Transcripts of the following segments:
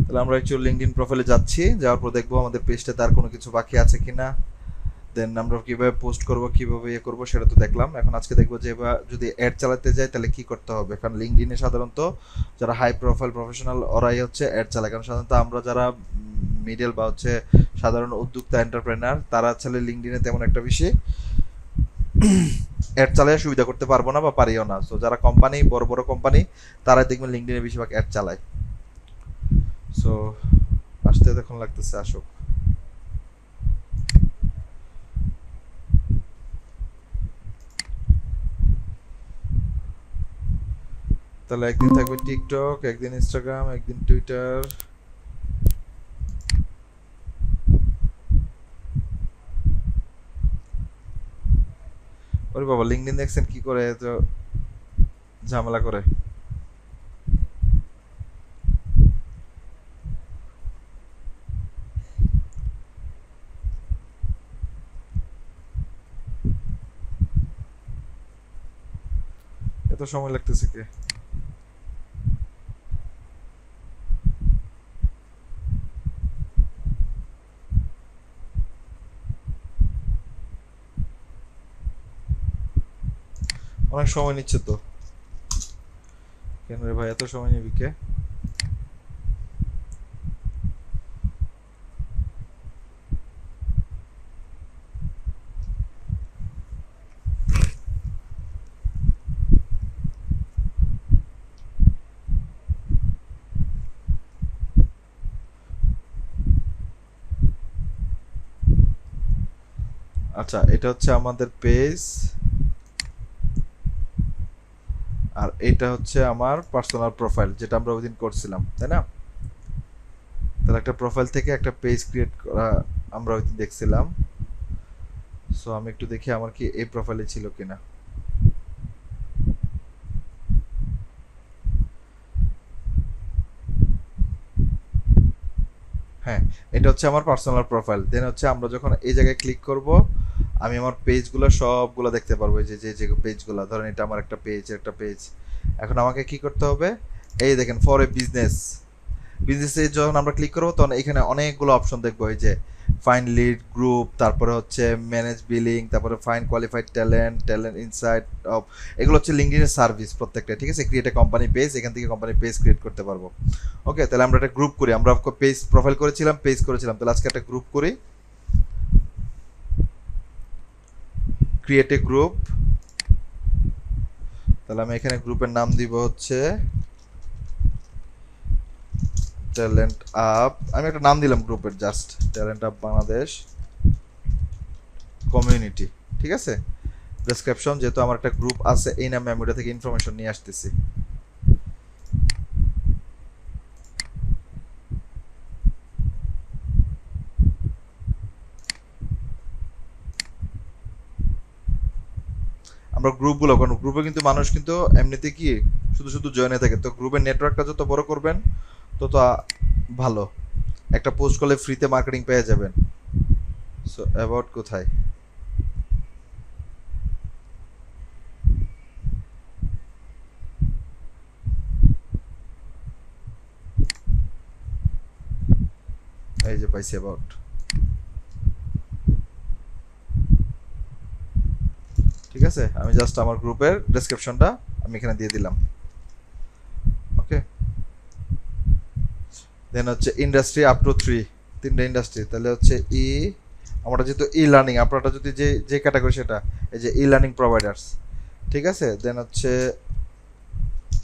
তাহলে আমরা একটু লিঙ্কডইন প্রোফাইলে যাচ্ছি, যাওয়ার পর দেখবো আমাদের পেজটাতে আর কোনো কিছু বাকি আছে কিনা, দেন আমরা কিভাবে পোস্ট করব, কিভাবে ইয়ে করবো সেটা তো দেখলাম। এখন আজকে দেখবো যে যদি অ্যাড চালাতে যাই তাহলে কি করতে হবে। কারণ লিঙ্কডইনে সাধারণত যারা হাই প্রোফাইল প্রফেশনাল ওরাই হচ্ছে অ্যাড চালায়, কারণ সাধারণত আমরা যারা মিডল বা হচ্ছে সাধারণ উদ্যোক্তা এন্টারপ্রেনার তারা চাইলে লিঙ্কডইনে তেমন একটা বেশি অ্যাড চালায় সুবিধা করতে পারবো না বা পারিও না। সো যারা কোম্পানি, বড় বড় কোম্পানি, তারা দেখবেন লিঙ্কডইনে বেশিরভাগ অ্যাড চালায়। সো আসতে এখন লাগতেছে, আসুক। তাহলে একদিন থাকবে টিকটক, একদিন ইনস্টাগ্রাম, একদিন টুইটার। ওরে বাবা, লিঙ্কডইন দেখছেন কি করে তো ঝামেলা করে। এত সময় লাগতেছে কে? অনেক সময় নিচ্ছে তো। কেন রে ভাই, এত সময় নিবি কে? আচ্ছা, এটা হচ্ছে আমাদের পেজ, আর এটা হচ্ছে আমার পার্সোনাল প্রোফাইল যেটা আমরা ওইদিন করছিলাম, তাই না? তাহলে একটা প্রোফাইল থেকে একটা পেজ ক্রিয়েট করা আমরা ওইদিন দেখছিলাম। সো আমি একটু দেখি আমার কি এই প্রোফাইলে ছিল কিনা। হ্যাঁ, এটা হচ্ছে আমার পার্সোনাল প্রোফাইল। দেন হচ্ছে আমরা যখন এই জায়গায় ক্লিক করব, আমি আমার পেজগুলো সবগুলো দেখতে পারবো। যে যে যে পেজগুলো, ধরেন এটা আমার একটা পেজ, একটা পেজ। এখন আমাকে কি করতে হবে? এই দেখেন, ফর এ বিজনেস, বিজনেসে যখন আমরা ক্লিক করবো তখন এখানে অনেকগুলো অপশন দেখবো। এই যে ফাইন লিড গ্রুপ, তারপরে হচ্ছে ম্যানেজ বিলিং, তারপরে fine qualified talent, talent insight of, এগুলো হচ্ছে লিঙ্কডইনের সার্ভিস প্রত্যেকটা, ঠিক আছে? ক্রিয়েট এ কোম্পানি পেজ, এখান থেকে কোম্পানি পেজ ক্রিয়েট করতে পারবো। ওকে, তাহলে আমরা একটা গ্রুপ করি। আমরা পেজ প্রোফাইল করেছিলাম, পেজ করেছিলাম, তাহলে আজকে একটা গ্রুপ করি। Create a group. তাহলে আমি এখানে গ্রুপের নাম দিব হচ্ছে ট্যালেন্ট আপ। আমি একটা নাম দিলাম গ্রুপের, just talent up Bangladesh community, ঠিক আছে? ডেসক্রিপশন, যেহেতু আমার একটা গ্রুপ আছে এই নামে, আমি ওটা থেকে ইনফরমেশন নিয়ে আসতেছি। আমরা গ্রুপগুলো, কারণ গ্রুপে কিন্তু মানুষ কিন্তু এমনিতে কি শুধু শুধু জয়েন হয়ে থাকে, তো গ্রুপের নেটওয়ার্কটা যত বড় করবেন তত ভালো। একটা পোস্ট করলে ফ্রিতে মার্কেটিং পেয়ে যাবেন। সো অ্যাবাউট কোথায়? এই যে পাইছি অ্যাবাউট। ঠিক আছে, আমি জাস্ট আমার গ্রুপের ডেসক্রিপশনটা আমি এখানে দিয়ে দিলাম। ওকে, দেন হচ্ছে ইন্ডাস্ট্রি আপ টু 3, তিনটা ইন্ডাস্ট্রি। তাহলে হচ্ছে আমরা যেহেতু লার্নিং, আপনারা যদি যে যে ক্যাটাগরি সেটা, এই যে লার্নিং প্রোভাইডার্স, ঠিক আছে? দেন হচ্ছে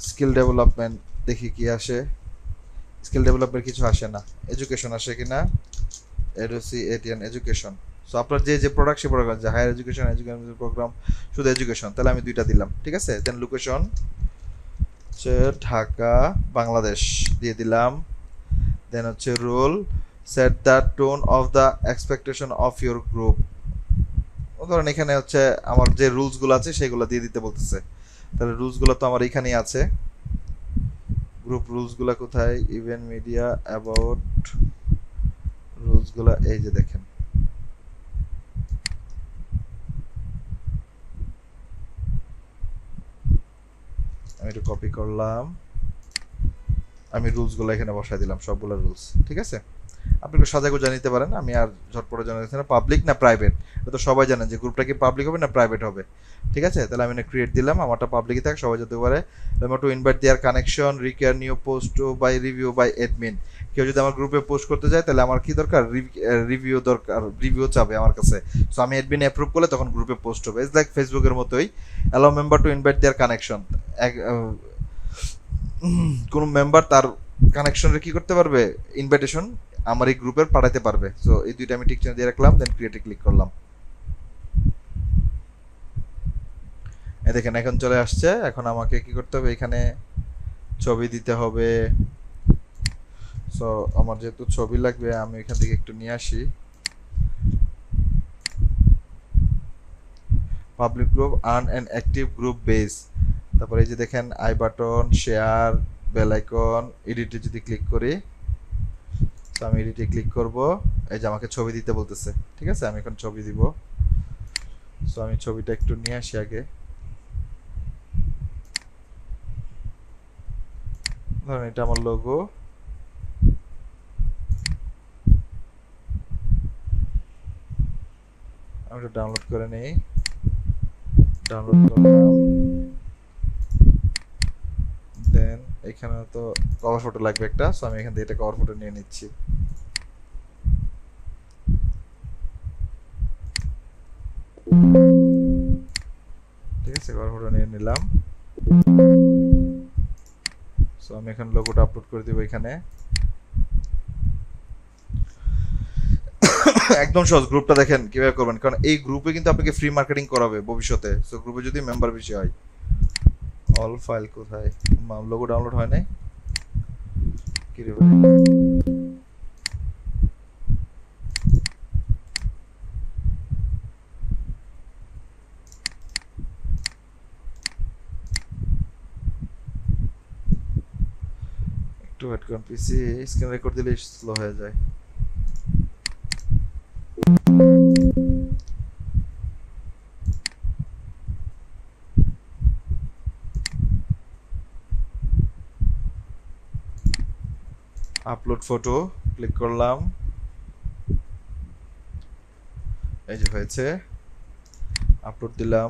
স্কিল ডেভেলপমেন্ট, দেখি কি আসে। স্কিল ডেভেলপমেন্ট কিছু আসে না। এডুকেশন আসে কিনা? এডুসি এটিএন এডুকেশন। সো আপনার যে যে প্রোডাক্ট, সে প্রোডাক্ট, যে হায়ার এডুকেশন, এডুকেশন প্রোগ্রাম, শুধু এডুকেশন, তাহলে আমি দুইটা দিলাম, ঠিক আছে? দেন লোকেশন হচ্ছে ঢাকা বাংলাদেশ দিয়ে দিলাম। দেন হচ্ছে role, set the tone of the expectation of your group. ধরেন এখানে হচ্ছে আমার যে রুলসগুলো আছে সেগুলো দিয়ে দিতে বলতেছে। তাহলে রুলসগুলো তো আমার এখানেই আছে। গ্রুপ রুলসগুলো কোথায়? ইভেন্ট মিডিয়া অ্যাবাউট, রুলসগুলো এই যে দেখেন। আমি একটু কপি করলাম, আমি রুলসগুলো এখানে বসাই দিলাম, সবগুলো রুলস। ঠিক আছে, আপনি একটু সাজাগো জানিতে পারেন, আমি আর ঝটপটে জানাচ্ছি না। পাবলিক না প্রাইভেট, এটা তো সবাই জানেন যে গ্রুপটা কি পাবলিক হবে না প্রাইভেট হবে। ঠিক আছে, তাহলে আমি ক্রিয়েট দিলাম, আমারটা পাবলিকই থাক, সবাই যেতে পারে। To invite their connection require new post by review by admin. কেউ যদি আমার গ্রুপে পোস্ট করতে যায় তাহলে আমার কি দরকার, রিভিউ দরকার, রিভিউ চাবে আমার কাছে। সো আমি অ্যাডমিন অ্যাপ্রুভ করলে তখন গ্রুপে পোস্ট হবে। ইটস লাইক ফেসবুকের মতোই। Allow member to invite their connection, কোনো মেম্বার তার কানেকশনে কি করতে পারবে, ইনভাইটেশন আমার এই গ্রুপের পাঠাতে পারবে। সো এই দুইটা আমি টিক চিহ্ন দিয়ে রাখলাম, দেন ক্রিয়েটে ক্লিক করলাম। এই দেখেন এখন চলে আসছে। এখন আমাকে কি করতে হবে, এখানে ছবি দিতে হবে। সো আমার যেহেতু ছবি লাগবে আমি এখান থেকে একটু নিয়ে আসি। Public group earn an active group base. তারপরে এই যে দেখেন I button, share, bell icon, এডিটে যদি ক্লিক করি, তো আমি এডিটে ক্লিক করব। এই যে আমাকে ছবি দিতে বলতেছে। ঠিক আছে, আমি এখন ছবি দিব। সো আমি ছবিটা একটু নিয়ে আসি আগে। ধরেন এটা আমার লোগো। আমি এটা ডাউনলোড করে নেই, ডাউনলোড করলাম। দেন এখানে তো কভার ফটো লাগবে একটা, সো আমি এখান থেকে এটা কভার ফটো নিয়ে নিচ্ছি। ঠিক আছে, কভার ফটো নিয়ে নিলাম। সো আমি এখন লোগোটা আপলোড করে দিব এখানে। একদম সহজ, গ্রুপটা দেখেন কিভাবে করবেন, কারণ এই গ্রুপে কিন্তু আপনাকে ফ্রি মার্কেটিং করাবে ভবিষ্যতে। সো গ্রুপে যদি মেম্বার বেশি হয়। অল ফাইল কোথায়, লোগো ডাউনলোড হয় নাই কি রে ভাই? একটু ওয়েট করুন, পিসি স্ক্রিন রেকর্ড দিলে স্লো হয়ে যায়। আপলোড ফটো ক্লিক করলাম, এই যে হয়েছে, আপলোড দিলাম।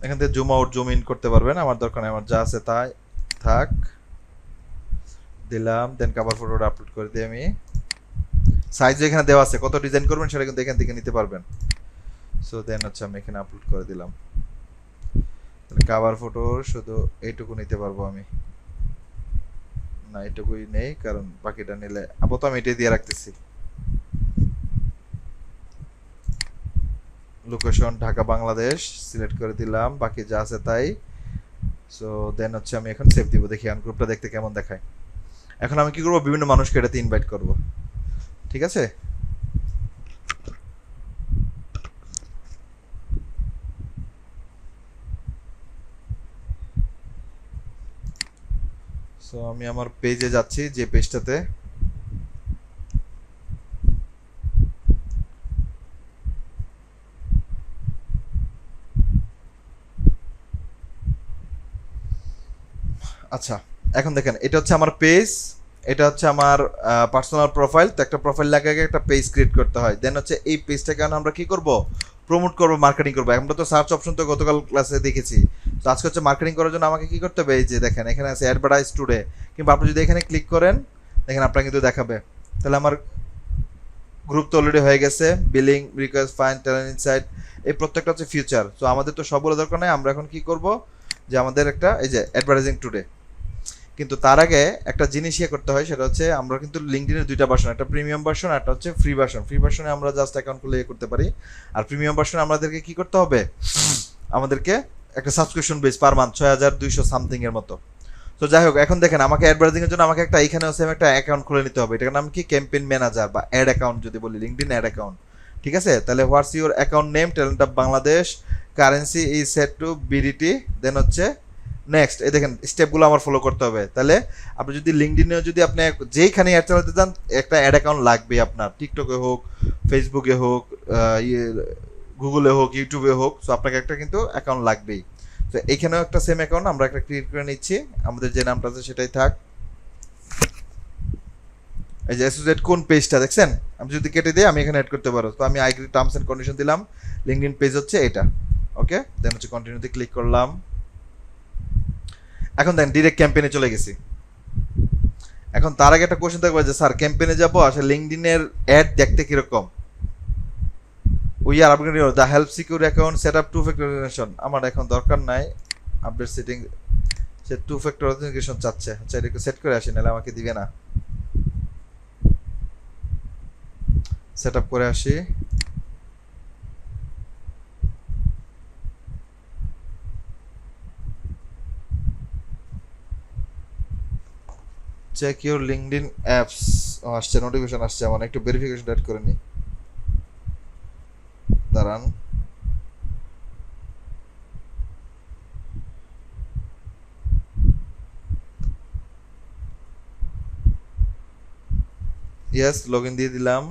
এখান থেকে জুম আউট জুম ইন করতে পারবেন, আমার দরকার নেই, আমার যা আছে তাই থাক। দিলাম, দেন কভার ফটোটা আপলোড করে দিই আমি। সাইজ এখানে দেওয়া আছে, কত ডিজাইন করবেন সেটা কিন্তু এখান থেকে নিতে পারবেন। সো দেন হচ্ছে আমি এখানে আপলোড করে দিলাম। কভার ফটো শুধু এইটুকু নিতে পারবো আমি, না এইটুকুই নেই, কারণ বাকিটা নিলে আপাতত আমি এটাই দিয়ে রাখতেছি। লোকেশন ঢাকা বাংলাদেশ সিলেক্ট করে দিলাম, বাকি যা আছে তাই। সো দেন হচ্ছে আমি এখন সেভ দিব, দেখি আমি গ্রুপটা দেখতে কেমন দেখায়। এখন আমি কি করবো, বিভিন্ন মানুষকে এটাতে ইনভাইট করব। ঠিক আছে, সো আমি আমার পেজে যাচ্ছি, যে পেজটাতে আচ্ছা এখন দেখেন এটা হচ্ছে আমার পেজ, এটা হচ্ছে আমার পার্সোনাল প্রোফাইল। তো একটা প্রোফাইল লাগিয়ে একটা পেজ ক্রিয়েট করতে হয়। দেন হচ্ছে এই পেজটাকে আমরা কি করব, প্রমোট করবো, মার্কেটিং করবো। আমরা তো সার্চ অপশন তো গতকাল ক্লাসে দেখেছি। তো আজকে হচ্ছে মার্কেটিং করার জন্য আমাকে কি করতে হবে, এই যে দেখেন এখানে আছে অ্যাডভার্টাইজ টুডে, কিংবা আপনি যদি এখানে ক্লিক করেন দেখেন আপনার কিন্তু দেখাবে। তাহলে আমার গ্রুপ তো অলরেডি হয়ে গেছে, billing, request, fine, talent insight, এই প্রত্যেকটা হচ্ছে ফিউচার। তো আমাদের তো সবগুলো দরকার নেই, আমরা এখন কি করব, যে আমাদের একটা এই যে অ্যাডভার্টাইজিং টুডে। কিন্তু তার আগে একটা জিনিস ইয়ে করতে হয়, সেটা হচ্ছে আমরা কিন্তু লিঙ্কডইনের দুইটা ভার্সন, একটা প্রিমিয়াম ভার্সন, একটা হচ্ছে ফ্রি ভার্সন। ফ্রি ভার্সনে আমরা জাস্ট অ্যাকাউন্ট খুলে ইয়ে করতে পারি, আর প্রিমিয়াম ভার্সনে আমাদেরকে কি করতে হবে, আমাদেরকে একটা subscription base per month 6200 something এর মতো। তো যাই হোক, এখন দেখেন আমাকে অ্যাডভার্টাইজিং এর জন্য আমাকে একটা এখানে সেম একটা অ্যাকাউন্ট খুলে নিতে হবে। এটার নাম কি, ক্যাম্পেইন ম্যানেজার বা অ্যাড অ্যাকাউন্ট যদি বলি, লিঙ্কডইন অ্যাড অ্যাকাউন্ট। ঠিক আছে, তাহলে what's your account name, talent of Bangladesh, currency is set to BDT, then হচ্ছে নেক্সট। এই দেখেন স্টেপগুলো আমার ফলো করতে হবে। তাহলে আপনি যদি লিঙ্কডইনে যদি আপনি যেইখানে অ্যাড চালাতে চান একটা অ্যাড অ্যাকাউন্ট লাগবে আপনার, টিকটকে হোক, ফেসবুকে হোক, গুগলে হোক, ইউটিউবে হোক। সো আপনাকে একটা কিন্তু অ্যাকাউন্ট লাগবেই। তো এইখানেও একটা সেম অ্যাকাউন্ট আমরা একটা ক্রিয়েট করে নিচ্ছি, আমাদের যে নামটা আছে সেটাই থাক। এই যে অ্যাসোসিয়েট কোন পেজটা দেখছেন, আমি যদি কেটে দিই আমি এখানে অ্যাড করতে পারো। তো আমি আইগ্রি টার্মস এন্ড কন্ডিশন দিলাম, লিঙ্কডইন পেজ হচ্ছে এটা। ওকে, দেন হচ্ছে কন্টিনিউতে ক্লিক করলাম। এখন দেন ডিরেক্ট ক্যাম্পেইনে চলে গেছি। এখন তার আগে একটা কোশ্চেন থাকবে যে স্যার ক্যাম্পেইনে যাবো আসলে লিঙ্কডইনের অ্যাড দেখতে কিরকম। We are upgrading the help secure account set up to factor authentication, আমার এখন দরকার নাই আপডেট সেটিং, সে টু ফ্যাক্টর অথেন্টিকেশন চাচ্ছে। আচ্ছা এটা একটু সেট করে আসি, নাহলে আমাকে দিবে না। সেট আপ করে আসি। চেক ইউর লিঙ্কডইন অ্যাপস, আসছে নোটিফিকেশন আসছে, আমার একটু ভেরিফিকেশন অ্যাড করে নিই, দাঁড়ান। ইয়েস, লগ ইন দিয়ে দিলাম।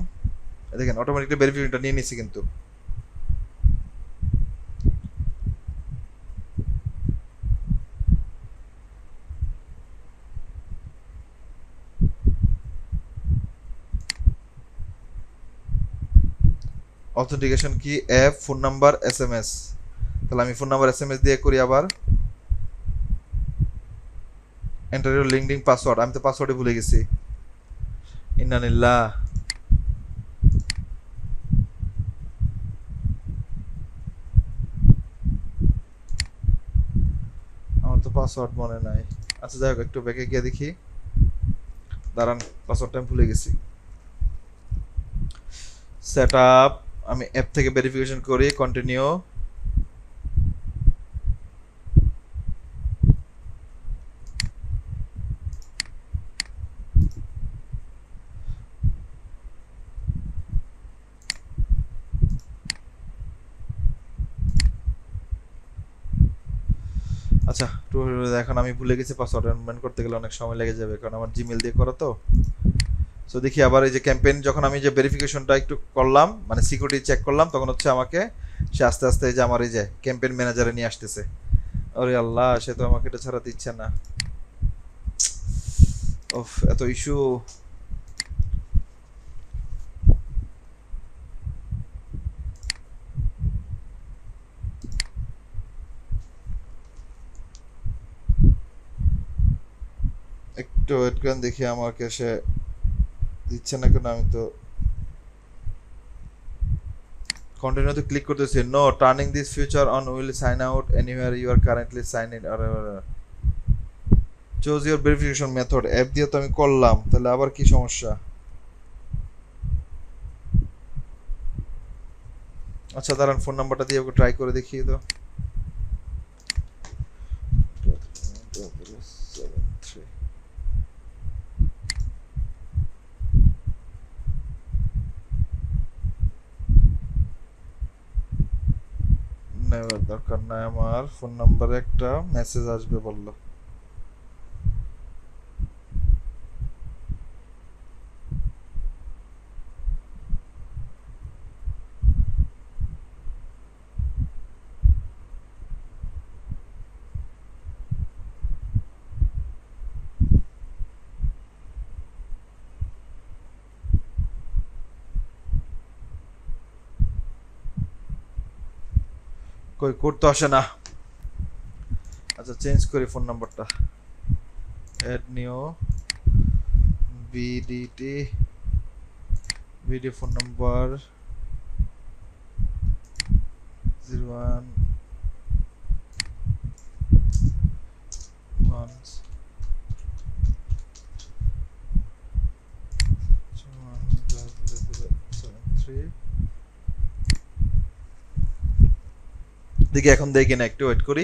দেখেন অটোমেটিকলি ভেরিফিকেশনটা নিয়ে নিচ্ছি কিন্তু। অথেন্টিকেশন কি অ্যাপ, ফোন নাম্বার, এসএমএস। তাহলে আমি ফোন নাম্বার এসএমএস দিয়ে করি আবার। এন্টার ইউর লিঙ্কডইন পাসওয়ার্ড, আমি তো পাসওয়ার্ডই ভুলে গেছি। ইন্নালিল্লাহ। আমার তো পাসওয়ার্ড মনে নাই। আচ্ছা যাই হোক, একটু ব্যাকে গিয়ে দেখি, দাঁড়ান, পাসওয়ার্ডটা আমি ভুলে গেছি। সেট আপ, আমি অ্যাপ থেকে ভেরিফিকেশন করি, কন্টিনিউ। আচ্ছা এখন আমি ভুলে গেছি পাসওয়ার্ড, মেনটেন করতে গেলে অনেক সময় লেগে যাবে কারণ আমার জিমেল দিয়ে করা তো। সো দেখি আবার এই যে ক্যাম্পেইন যখন আমি যে ভেরিফিকেশনটা একটু করলাম, মানে সিকিউরিটি চেক করলাম, তখন হচ্ছে আমাকে সে আস্তে আস্তে এই যে আমার এই যে ক্যাম্পেইন ম্যানেজারে নিয়ে আসতেছে। আরে আল্লাহ, সে তো আমাকে এটা ছাড়াতে ইচ্ছে না। ওফ, এত ইস্যু। একটু ওয়েট করেন, দেখি আমাকে সে দিচ্ছে না কেন। আমি তো কন্টিনিউতে ক্লিক করতেছি। No, turning this feature on will sign out anywhere you are currently sign in. Choose your verification method, app দিয়ে তো আমি করলাম, তাহলে আবার কি সমস্যা? আচ্ছা দাঁড়ান, ফোন নাম্বারটা দিয়ে ওকে ট্রাই করে দেখিয়ে দাও। নেওয়ার দরকার নাই, আমার ফোন নাম্বারে একটা মেসেজ আসবে বললো। কই কোড তো আসে না। আচ্ছা চেঞ্জ করি ফোন নাম্বারটা, অ্যাড নিউ ভিডিটি, ভিডিও ফোন নাম্বার 01 দেখি এখন দেখি না, একটু ওয়েট করি।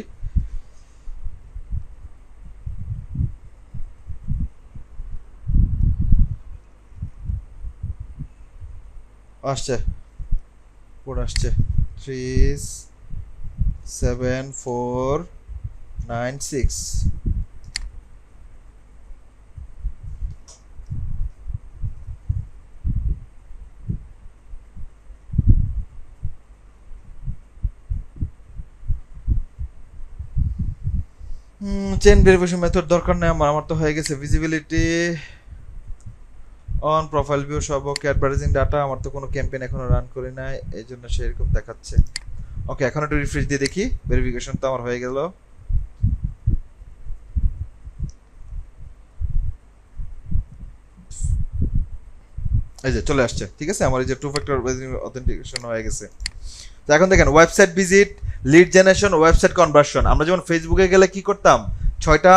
আসছে, কোড আসছে 37496। চেইন ভেরিফিকেশন মেথড দরকার নেই আমার তো হয়ে গেছে। ভিজিবিলিটি অন প্রোফাইল ভিউ সব ওকে। অ্যাডভার্টাইজিং ডাটা আমার তো কোনো ক্যাম্পেইন এখনো রান করি নাই, এই জন্য সেরকম দেখাচ্ছে। ওকে, এখন একটু রিফ্রেশ দিয়ে দেখি। ভেরিফিকেশন তো আমার হয়ে গেল। এই যে চলে আসছে, ঠিক আছে, আমার এই যে টু ফ্যাক্টর অথেন্টিকেশন হয়ে গেছে। তো এখন দেখেন website visit, lead generation, website conversion. আমরা যেমন ফেসবুকে গেলে কি করতাম, 6টা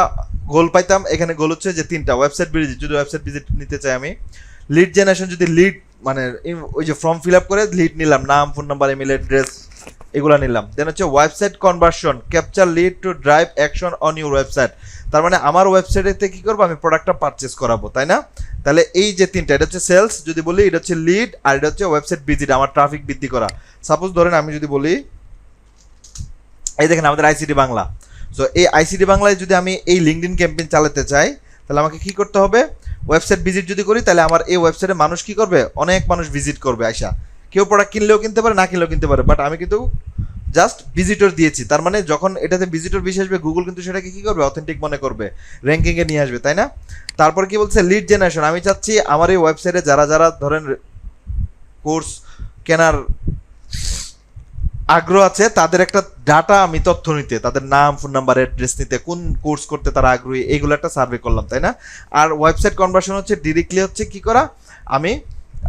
গোল পাইতাম, এখানে গোল হচ্ছে যে 3টা। ওয়েবসাইট ভিজিট যদি ওয়েবসাইট ভিজিট নিতে চাই আমি, লিড জেনারেশন যদি লিড মানে ওই যে ফর্ম ফিল আপ করে লিড নিলাম, নাম, ফোন নাম্বার, ইমেল অ্যাড্রেস এগুলো নিলাম। দেন হচ্ছে website conversion, capture lead to drive action on your website. তার মানে আমার ওয়েবসাইটেতে কি করবো, আমি প্রোডাক্টটা পারচেস করাবো, তাই না? তাহলে এই যে 3টা, এটা হচ্ছে সেলস যদি বলি, এটা হচ্ছে লিড, আর এটা হচ্ছে ওয়েবসাইট ভিজিট, আমার ট্রাফিক বৃদ্ধি করা। সাপোজ ধরেন আমি যদি বলি, এই দেখেন আমাদের আইসিটি বাংলা। সো এই আইসিটি বাংলায় যদি আমি এই লিঙ্কডইন ক্যাম্পেইন চালাতে চাই, তাহলে আমাকে কি করতে হবে, ওয়েবসাইট ভিজিট যদি করি, তাহলে আমার এই ওয়েবসাইটে মানুষ কি করবে, অনেক মানুষ ভিজিট করবে আইসা। কেউ প্রোডাক্ট কিনলেও কিনতে পারে, না কিনলেও কিনতে পারে, বাট আমি কিন্তু জাস্ট ভিজিটর দিয়েছি। তার মানে যখন এটাতে ভিজিটর বেশি আসবে, গুগল কিন্তু সেটাকে কি করবে, অথেন্টিক মনে করবে, র্যাঙ্কিংয়ে নিয়ে আসবে, তাই না? তারপর কি বলছে, লিড জেনারেশন। আমি চাচ্ছি আমার এই ওয়েবসাইটে যারা যারা ধরেন কোর্স কেনার আগ্রহ আছে, তাদের একটা ডাটা আমি তথ্য নিতে, তাদের নাম, ফোন নাম্বার, অ্যাড্রেস নিতে, কোন কোর্স করতে তারা আগ্রহী, এইগুলো একটা সার্ভে করলাম, তাই না? আর ওয়েবসাইট কনভার্সন হচ্ছে ডিরেক্টলি হচ্ছে কি করা, আমি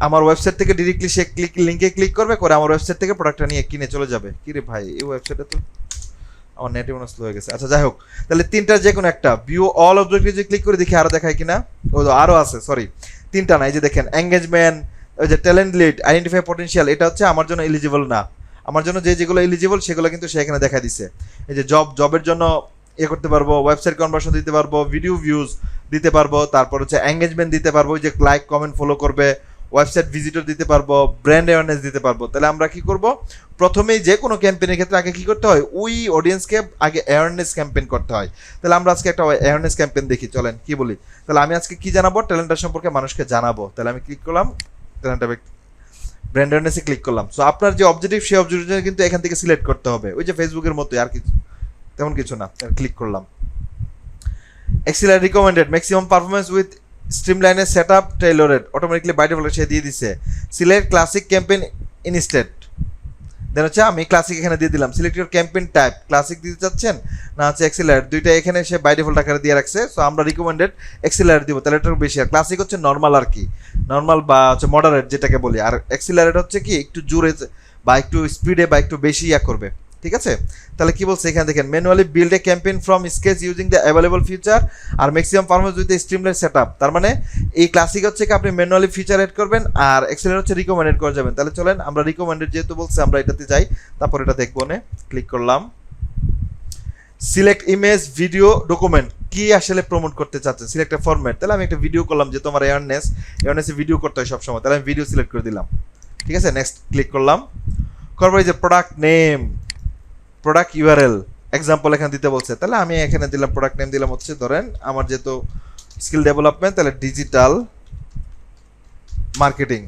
আমার ওয়েবসাইট থেকে ডিরেক্টলি সে লিঙ্কে ক্লিক করবে, করে আমার ওয়েবসাইট থেকে প্রোডাক্টটা নিয়ে কিনে চলে যাবে। কি রে ভাই, এই ওয়েবসাইটে তো আমার নেটে মনে স্লো হয়ে গেছে। আচ্ছা যাই হোক, তাহলে 3টার যে কোনো একটা, ভিউ অল অবজেক্টিভ যে ক্লিক করে দেখি আরো দেখায় কিনা। ও আরো আছে, সরি 3টা না। এই যে দেখেন এঙ্গেজমেন্ট, ওই যে ট্যালেন্ট লিড, আইডেন্টিফাই পটেনশিয়াল, এটা হচ্ছে আমার জন্য এলিজিবল না। আমার জন্য যেগুলো এলিজিবল সেগুলো কিন্তু সে এখানে দেখা দিছে। এই যে জবের জন্য করতে পারবো, ওয়েবসাইট কনভার্সন দিতে পারবো, ভিডিও ভিউজ দিতে পারবো, তারপর হচ্ছে এঙ্গেজমেন্ট দিতে পারবো, ওই যে লাইক, কমেন্ট, ফলো করবে, ওয়েবসাইট ভিজিটর দিতে পারবো, ব্র্যান্ড অ্যাওয়ারনেস দিতে পারবো। তাহলে আমরা কি করব, প্রথমেই যে কোনো ক্যাম্পেইনের ক্ষেত্রে আগে কি করতে হয়, ওই অডিয়েন্সকে আগে অ্যাওয়ারনেস ক্যাম্পেইন করতে হয়। তাহলে আমরা আজকে একটা অ্যাওয়ারনেস ক্যাম্পেইন দেখি, চলেন কি বলি। তাহলে আমি আজকে কি জানাবো, ট্যালেন্টার সম্পর্কে মানুষকে জানাবো। তাহলে আমি ক্লিক করলাম, ট্যালেন্ট ব্র্যান্ড অ্যাওয়ারনেসে ক্লিক করলাম। সো আপনার যে অবজেক্টিভ, সেই অবজেক্টিভ কিন্তু এখান থেকে সিলেক্ট করতে হবে, ওই যে ফেসবুকের মতোই, আর কিছু তেমন কিছু না। ক্লিক করলাম, accelerate recommended, maximum performance with স্ট্রিমলাইনের set up tailored, automatically by default সে দিয়ে দিছে। Select classic campaign instead, then হচ্ছে আমি ক্লাসিক এখানে দিয়ে দিলাম। Select your campaign type, classic দিতে চাচ্ছেন না হচ্ছে এক্সিলার, দুইটা এখানে সে বাই ডিফল্ট আকারে দিয়ে রাখছে। সো আমরা রিকমেন্ডেড এক্সিলার দিব, তাহলে এটা বেশি। আর ক্লাসিক হচ্ছে নর্মাল আর কি, নর্মাল বা হচ্ছে মডারেট যেটাকে বলি। আর এক্সিলারেট হচ্ছে কি একটু জোরে বা একটু স্পিডে বা একটু বেশি করবে, ঠিক আছে? তাহলে কি বলছে এখানে দেখেন, manually build a campaign from sketch using the available feature or maximum performance with streamline setup. তার মানে এই ক্লাসিক হচ্ছে কি আপনি ম্যানুয়ালি ফিচার এড করবেন, আর এক্সেলের হচ্ছে রিকমেন্ডেড করে যাবেন। তাহলে চলেন আমরা রিকমেন্ডেড যেহেতু বলছে, আমরা এটাতে যাই, তারপর এটা দেখবো না। ক্লিক করলাম, সিলেক্ট ইমেজ, ভিডিও, ডকুমেন্ট, কি আসলে প্রমোট করতে চাচ্ছেন, সিলেক্ট এ ফরম্যাট। তাহলে আমি একটা ভিডিও করলাম, যে তোমার অ্যাওয়ারনেসে ভিডিও করতে হয় সবসময়, তাহলে আমি ভিডিও সিলেক্ট করে দিলাম, ঠিক আছে? নেক্সট ক্লিক করলাম, করবো এই যে product name, product URL, example এখানে দিতে বলছে। তাহলে আমি এখানে দিলাম, প্রোডাক্ট নেম দিলাম হচ্ছে ধরেন আমার যেহেতু স্কিল ডেভেলপমেন্ট, তাহলে ডিজিটাল মার্কেটিং।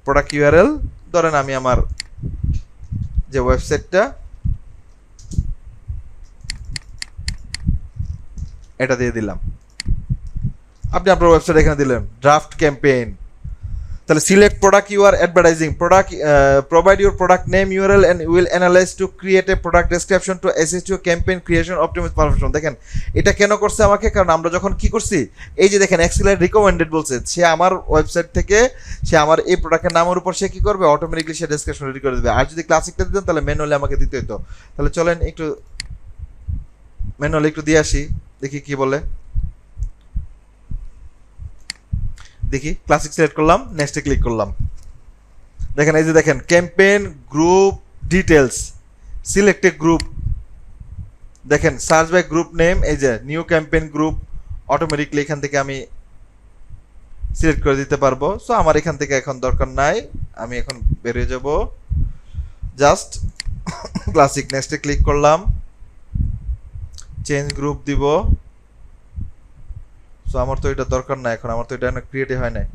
প্রোডাক্ট ইউআরএল ধরেন আমি আমার যে ওয়েবসাইটটা, এটা দিয়ে দিলাম। আপনি আপনার ওয়েবসাইট এখানে দিলেন, ড্রাফট ক্যাম্পেইন। তাহলে select product you are advertising, product provide your product name URL and will analyse to create a product description to assist your campaign creation optimise performance. দেখেন এটা কেন করছে আমাকে, কারণ আমরা যখন কি করছি, এই যে দেখেন এক্সিলার রিকমেন্ডেড বলছে, সে আমার ওয়েবসাইট থেকে সে আমার এই প্রোডাক্টের নামের উপর সে কি করবে, অটোমেটিকলি সে ডেসক্রিপশন রেডি করে দেবে। আর যদি ক্লাসিকটা দিতেন তাহলে ম্যানুয়ালি আমাকে দিতে হতো। তাহলে চলেন একটু ম্যানুয়ালি একটু দিয়ে আসি, দেখি কি বলে। দেখি ক্লাসিক সিলেক্ট করলাম, নেক্সটে ক্লিক করলাম। দেখেন এই যে দেখেন ক্যাম্পেইন গ্রুপ ডিটেলস, সিলেক্ট এ গ্রুপ, দেখেন সার্চ বাই গ্রুপ নেম, এই যে নিউ ক্যাম্পেইন গ্রুপ, অটোমেটিকলি এখান থেকে আমি সিলেক্ট করে দিতে পারবো। সো আমার এখান থেকে এখন দরকার নাই, আমি এখন বেরিয়ে যাব, জাস্ট ক্লাসিক। নেক্সটে ক্লিক করলাম, চেঞ্জ গ্রুপ দিব। সো আমার তো এটা দরকার নাই এখন, আমার তো এটা ক্রিয়েটই হয় নাই।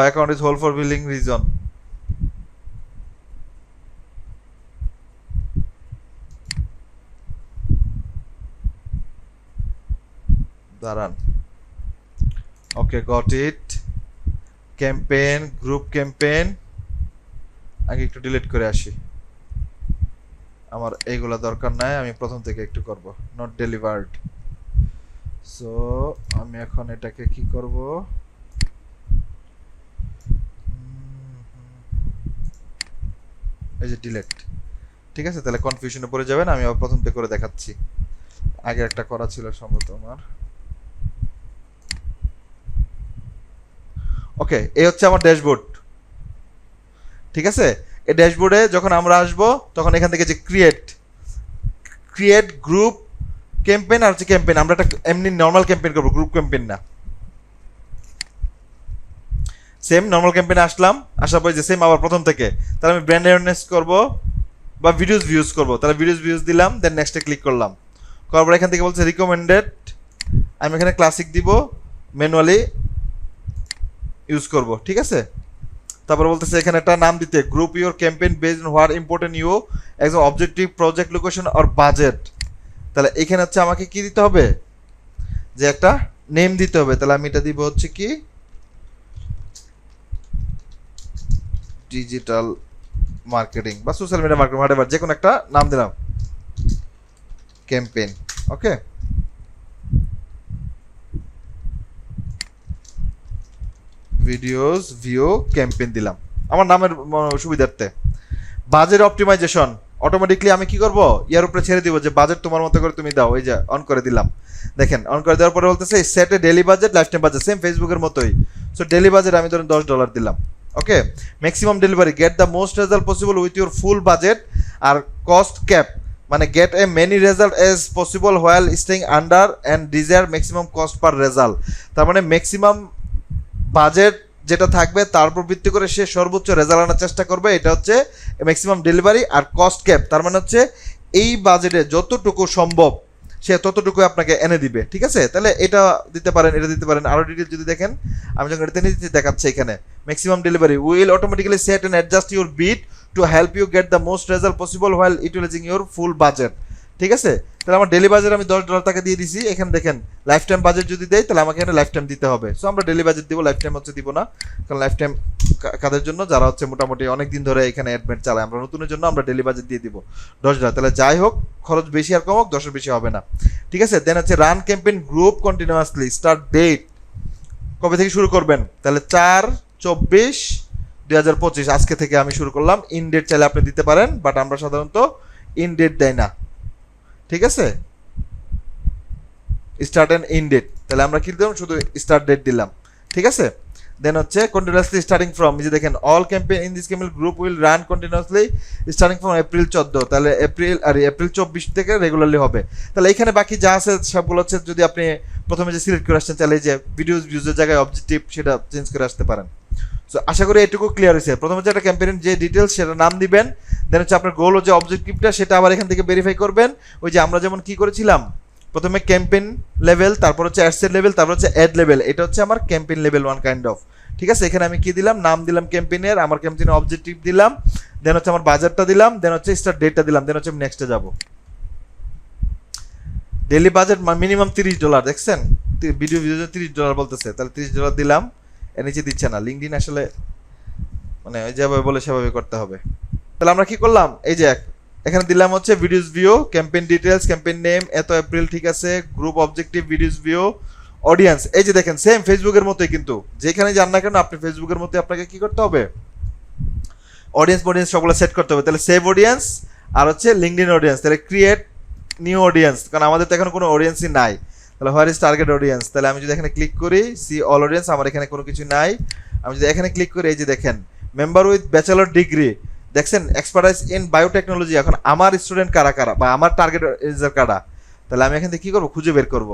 Account is hold for billing reason, দাঁড়ান, okay got it. Campaign, group campaign, আগে একটু ডিলিট করে আসি, আমার এইগুলা দরকার নাই, আমি প্রথম থেকে একটু করব। নট ডেলিভার্ড, সো আমি এখন এটাকে কি করব, এই যে ডিলিট। ঠিক আছে, তাহলে কনফিউশনে পড়ে যাবেন, আমি আবার প্রথম থেকে করে দেখাচ্ছি। আগে একটা করা ছিল সম্ভবত আমার। ওকে, এই হচ্ছে আমার ড্যাশবোর্ড। ঠিক আছে, এই ড্যাশবোর্ডে যখন আমরা আসব তখন এখান থেকে যে ক্রিয়েট গ্রুপ ক্যাম্পেইন আর হচ্ছে ক্যাম্পেইন, আমরা একটা এমনি নর্মাল ক্যাম্পেইন করব, গ্রুপ ক্যাম্পেইন না। সেম নর্মাল ক্যাম্পেইনে আসলাম, আসার পরে যে সেম আবার প্রথম থেকে, তাহলে আমি ব্র্যান্ড অ্যাওয়ারনেস করব বা ভিডিওস ভিউজ করব, তাহলে ভিডিওস ভিউজ দিলাম, দেন নেক্সটে ক্লিক করলাম। করার পর এখান থেকে বলছে রিকমেন্ডেড, আমি এখানে ক্লাসিক দিব, ম্যানুয়ালি ইউজ করব। ঠিক আছে, তারপর বলতেছে এখানে একটা নাম দিতে, group your campaign based on what important you as objective, project, location or budget. তাহলে এখানে হচ্ছে আমাকে কি দিতে হবে, যে একটা নেম দিতে হবে। তাহলে আমি এটা দিব হচ্ছে কি ডিজিটাল মার্কেটিং বা সোশ্যাল মিডিয়া মার্কেটিং, হোয়াটএভার, যে কোনো একটা নাম দিলাম, ক্যাম্পেইন। ওকে, ভিডিওস ভিউ ক্যাম্পেইন দিলাম আমার নামের সুবিধার্থে। বাজেট অপটিমাইজেশন, অটোমেটিকলি আমি কি করব, ইয়ার উপরে ছেড়ে দিব যে বাজেট তোমার মতো করে তুমি দাও, এই যে অন করে দিলাম। দেখেন অন করে দেওয়ার পরে বলতেছে set a daily budget, lifetime budget, same ফেসবুকের মতোই। সো ডেইলি বাজেট আমি ধরেন $10 দিলাম। Okay, maximum delivery, get the most result possible with your full budget. আর কস্ট ক্যাপ মানে get a many result as possible while staying under and desire maximum cost per result. তার মানে maximum budget যেটা থাকবে তার উপর ভিত্তি করে সে সর্বোচ্চ রেজাল্ট আনার চেষ্টা করবে, এটা হচ্ছে ম্যাক্সিমাম ডেলিভারি। আর কস্ট ক্যাপ তার মানে হচ্ছে এই বাজেটে যতটুকু সম্ভব সে ততটুকু আপনাকে এনে দিবে। ঠিক আছে, তাহলে এটা দিতে পারেন, এটা দিতে পারেন। আরও ডিটেল যদি দেখেন, আমি যখন এটা নিতে দেখাচ্ছে এখানে maximum delivery will automatically set and adjust your bid to help you get the most result possible while utilising your full budget. ঠিক আছে, তাহলে আমার ডেলি বাজেট আমি $10 টাকা দিয়ে দিছি। এখানে দেখেন লাইফ টাইম বাজেট যদি দেয় তাহলে আমাকে এখানে লাইফ টাইম দিতে হবে। সো আমরা ডেলি বাজেট দিব, লাইফ টাইম হচ্ছে দিব না, কারণ লাইফ টাইম কাদের জন্য, যারা হচ্ছে মোটামুটি অনেক দিন ধরে এখানে অ্যাডমিট চালায়। আমরা নতুনের জন্য আমরা ডেলি বাজেট দিয়ে দিব $10। তাহলে যাই হোক, খরচ বেশি আর কম হোক, 10-এর বেশি হবে না। ঠিক আছে, দেন হচ্ছে run campaign group continuously, start date কবে থেকে শুরু করবেন, তাহলে 4/24/2025 আজকে থেকে আমি শুরু করলাম। ইন ডেট চাইলে আপনি দিতে পারেন, বাট আমরা সাধারণত ইন ডেট দেয় না। ঠিক আছে, স্টার্ট এন্ড ইন ডেট, তাহলে আমরা কি দিলাম, শুধু স্টার্ট ডেট দিলাম। ঠিক আছে, দেন হচ্ছে কন্টিনিউয়াসলি স্টার্টিং ফ্রম, এই যে দেখেন all campaign in this campaign group will run continuously starting from April 14, তাহলে এপ্রিল 24 থেকে রেগুলারলি হবে। তাহলে এখানে বাকি যা আছে সবগুলো হচ্ছে, যদি আপনি প্রথমে যে সিলেক্ট করে আসছেন তাহলে এই যে ভিডিওস ভিউজের জায়গায় অবজেক্টিভ সেটা চেঞ্জ করে আসতে পারেন। সো আশা করি এটুকু ক্লিয়ার হয়েছে। প্রথমে হচ্ছে একটা ক্যাম্পেইনের যে ডিটেলস সেটা নাম দিবেন, দেন হচ্ছে আপনার গোল ও যে অবজেক্টিভটা সেটা আবার এখান থেকে ভেরিফাই করবেন। ওই যে আমরা যেমন কি করেছিলাম, প্রথমে ক্যাম্পেইন লেভেল, তারপর হচ্ছে অ্যাডসেট লেভেল, তারপর হচ্ছে অ্যাড লেভেল, এটা হচ্ছে আমার ক্যাম্পেইন লেভেল 1 কাইন্ড অফ। ঠিক আছে, এখানে আমি কি দিলাম, নাম দিলাম ক্যাম্পেইনের, আমার ক্যাম্পেইনের অবজেক্টিভ দিলাম, দেন হচ্ছে আমার বাজারটা দিলাম, দেন হচ্ছে স্টার্ট ডেটটা দিলাম, দেন হচ্ছে আমি নেক্সটে যাব। ডেইলি বাজেট মিনিমাম $30, দেখছেন ভিডিও ভিডিও $30 বলতেছে, তাহলে $30 দিলাম। এর নিচে দিচ্ছে না, লিঙ্কডইন আসলে মানে যেভাবে বলে সেভাবে করতে হবে। তাহলে আমরা কি করলাম, এই যে এখানে দিলাম হচ্ছে videos view, campaign details, campaign name, এত এপ্রিল, ঠিক আছে, group objective, videos view, audience. এই যে দেখেন সেম ফেসবুকের মতোই, কিন্তু যেখানে যান না কেন আপনি ফেসবুকের মতোই আপনাকে কি করতে হবে, অডিয়েন্স সবগুলো সেট করতে হবে। তাহলে সেভ অডিয়েন্স আর হচ্ছে লিঙ্কডইন অডিয়েন্স, তাহলে ক্রিয়েট নিউ অডিয়েন্স, কারণ আমাদের তো এখন কোনো অডিয়েন্সই নাই। তাহলে হোয়ার ইজ টার্গেট অডিয়েন্স, তাহলে আমি যদি এখানে ক্লিক করি সি অল অডিয়েন্স, আমার এখানে কোনো কিছু নাই। আমি যদি এখানে ক্লিক করি, এই যে দেখেন মেম্বার উইথ ব্যাচেলর ডিগ্রি, দেখছেন এক্সপার্টাইজ ইন বায়োটেকনোলজি। এখন আমার স্টুডেন্ট কারা কারা বা আমার টার্গেট ইউজার কারা, তাহলে আমি এখান থেকে কি করবো, খুঁজে বের করব।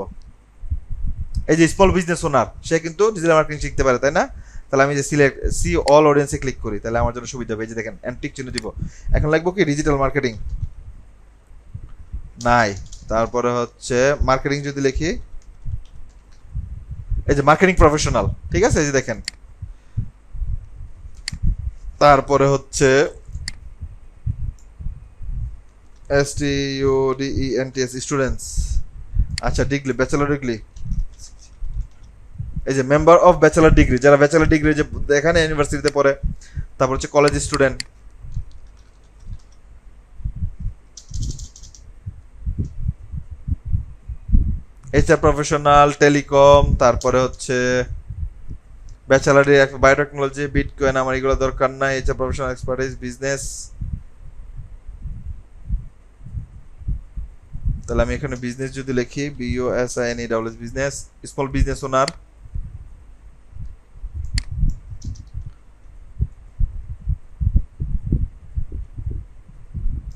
এই যে স্মল বিজনেস ওনার, সে কিন্তু ডিজিটাল মার্কেটিং শিখতে পারে, তাই না? তাহলে আমি যে সিলেক্ট সি অল অডিয়েন্সে ক্লিক করি, তাহলে আমার জন্য সুবিধা হবে। এই যে দেখেন অ্যান্টিক চিহ্ন দিব। এখন লাগবো কি, ডিজিটাল মার্কেটিং নাই, তারপরে হচ্ছে মার্কেটিং যদি লিখি, এই যে মার্কেটিং প্রফেশনাল, ঠিক আছে, এই যে দেখেন। তারপরে হচ্ছে STUDENTS স্টুডেন্টস, আচ্ছা ডিগ্রি, ব্যাচেলর ডিগ্রি, এই যে মেম্বার অফ ব্যাচেলার ডিগ্রি, যারা ব্যাচেলার ডিগ্রি যে এখানে ইউনিভার্সিটিতে পড়ে, তারপর হচ্ছে college student, HR professional, telecom, তারপরে হচ্ছে ব্যাচেলার বায়োটেকনোলজি, বিটকয়েন, আমার এগুলো দরকার নাই, এইচআর প্রফেশনাল এক্সপার্টিস, বিজনেস। তাহলে আমি এখানে বিজনেস যদি লিখি, BUSINES, business, small business owner,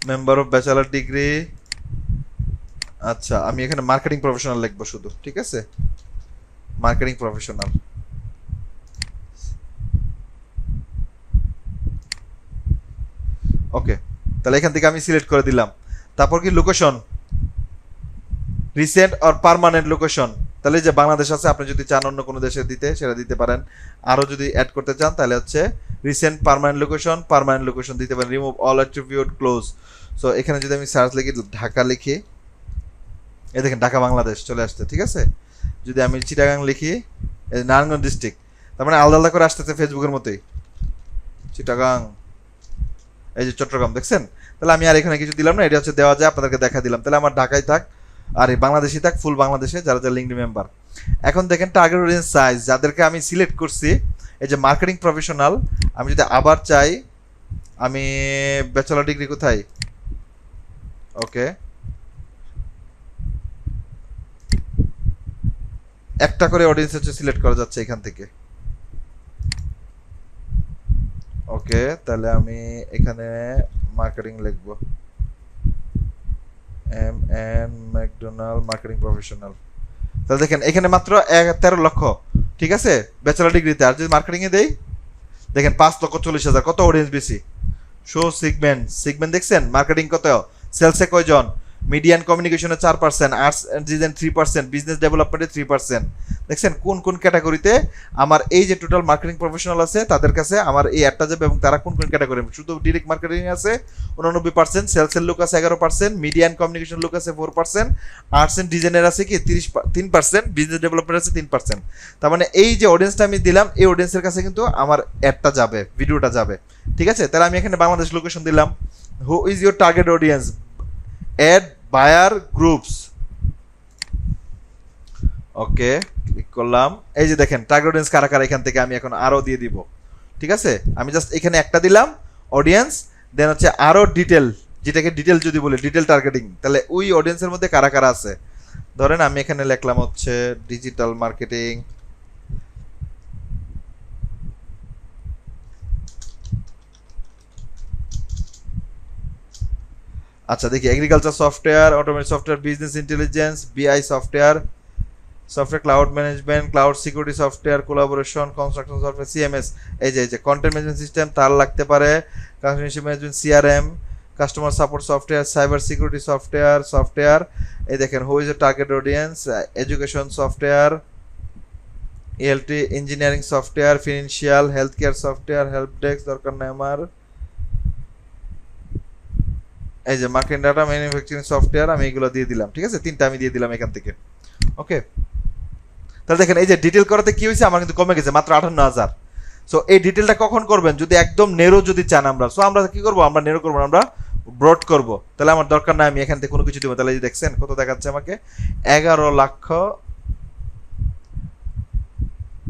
member of bachelor degree. আচ্ছা, আমি এখানে মার্কেটিং প্রফেশনাল লিখবো শুধু, ঠিক আছে, মার্কেটিং প্রফেশনাল। ওকে, তাহলে এখান থেকে আমি সিলেক্ট করে দিলাম। তারপর কি location, recent or permanent location, তাহলে যে বাংলাদেশ আছে, আপনি যদি চান অন্য কোনো দেশে দিতে সেটা দিতে পারেন, আরও যদি অ্যাড করতে চান তাহলে হচ্ছে রিসেন্ট পার্মানেন্ট লোকেশন দিতে পারেন, remove all attribute, close. So এখানে যদি আমি সার্চ লিখি, ঢাকা লিখি, এই দেখেন ঢাকা বাংলাদেশ চলে আসছে, ঠিক আছে। যদি আমি চিটাগাং লিখি, নারায়ণগঞ্জ ডিস্ট্রিক্ট, তার মানে আলাদা আলাদা করে আসতেছে ফেসবুকের মতোই, চিটাগাং, এই যে চট্টগ্রাম, দেখছেন। তাহলে আমি আর এখানে কিছু দিলাম না, এটা হচ্ছে দেওয়া যায়, আপনাদেরকে দেখা দিলাম। তাহলে আমার ঢাকায় থাক আর এই বাংলাদেশি থাক, ফুল বাংলাদেশে যারা যারা লিঙ্কড মেম্বার। এখন দেখেন টার্গেট অডিয়েন্স সাইজ, যাদেরকে আমি সিলেক্ট করছি, এই যে মার্কেটিং প্রফেশনাল, আমি যদি আবার চাই, আমি ব্যাচেলর ডিগ্রি কোথায়, ওকে, একটা করে অডিয়েন্স হচ্ছে সিলেক্ট করা যাচ্ছে এখান থেকে। ওকে, তাহলে আমি এখানে মার্কেটিং লিখব, MN ম্যাকডোনাল্ড মার্কেটিং প্রফেশনাল। তাহলে দেখেন এখানে মাত্র 13 লক্ষ, ঠিক আছে, ব্যাচেলার ডিগ্রিতে। আর যদি মার্কেটিং এ দেই, দেখেন 5,40,000, কত অডিয়েন্স বেশি। শো সিগমেন্ট দেখছেন, মার্কেটিং কত, সেলসে কয়জন, মিডিয়ান কমিউনিকেশনে 4%, আর্টস এন্ড ডিজাইন 3%, বিজনেস ডেভেলপমেন্টে 3%। দেখছেন কোন কোন ক্যাটাগরিতে আমার এই যে টোটাল মার্কেটিং প্রফেশনাল আছে তাদের কাছে আমার এই অ্যাডটা যাবে, এবং তারা কোন কোন ক্যাটাগরি, শুধু ডিরেক্ট মার্কেটিং আছে 89%, সেলসের লোক আছে 11%, মিডিয়ান কমিউনিকেশন লোক আছে 4%, আর্টস এন্ড ডিজাইনের আছে কি 3%, বিজনেস ডেভেলপমেন্ট আছে 3%। তার মানে এই যে অডিয়েন্সটা আমি দিলাম, এই অডিয়েন্সের কাছে কিন্তু আমার অ্যাডটা যাবে, ভিডিওটা যাবে, ঠিক আছে। তাহলে আমি এখানে বাংলাদেশ লোকেশন দিলাম, who is your target audience, add buyer groups, okay, click করলাম। এই যে দেখেন টার্গেট অডিয়েন্স কারা কারা, এখান থেকে আমি এখন আরো দিয়ে দিব, ঠিক আছে। আমি জাস্ট এখানে একটা দিলাম অডিয়েন্স, দেন হচ্ছে আরো ডিটেল, যেটাকে ডিটেল যদি বলি, ডিটেল টার্গেটিং, তাহলে ওই অডিয়েন্সের মধ্যে কারা কারা আছে। ধরেন আমি এখানে লিখলাম হচ্ছে ডিজিটাল মার্কেটিং, আচ্ছা দেখি, agriculture software, automatic software, business intelligence, BI software, cloud management, cloud security software, collaboration, construction software, CMS, এই যে কন্টেন্ট ম্যানেজমেন্ট সিস্টেম তার লাগতে পারে, customer management CRM, customer support software, cyber security software, এই দেখেন who is a target audience, education software, ELT engineering software, financial, health care software, help desk দরকার নেই আমার, এই যে মার্কেটিং ডাটা ম্যানুফ্যাকচারিং সফটওয়্যার, আমি এগুলো দিয়ে দিলাম, ঠিক আছে, 3টা আমি দিয়ে দিলাম এখান থেকে। ওকে, তাহলে দেখেন এই যে ডিটেল করাতে কি হয়েছে, আমার কিন্তু কমে গেছে মাত্র 58,000। সো এই ডিটেলটা কখন করবেন, যদি একদম নেরো যদি চান আমরা, সো আমরা কি করবো, আমরা নেরো করবো, আমরা ব্রড করব। তাহলে আমার দরকার নাই আমি এখান থেকে কোনো কিছু দিব। তাহলে এই দেখছেন কত দেখাচ্ছে আমাকে, 11 লক্ষ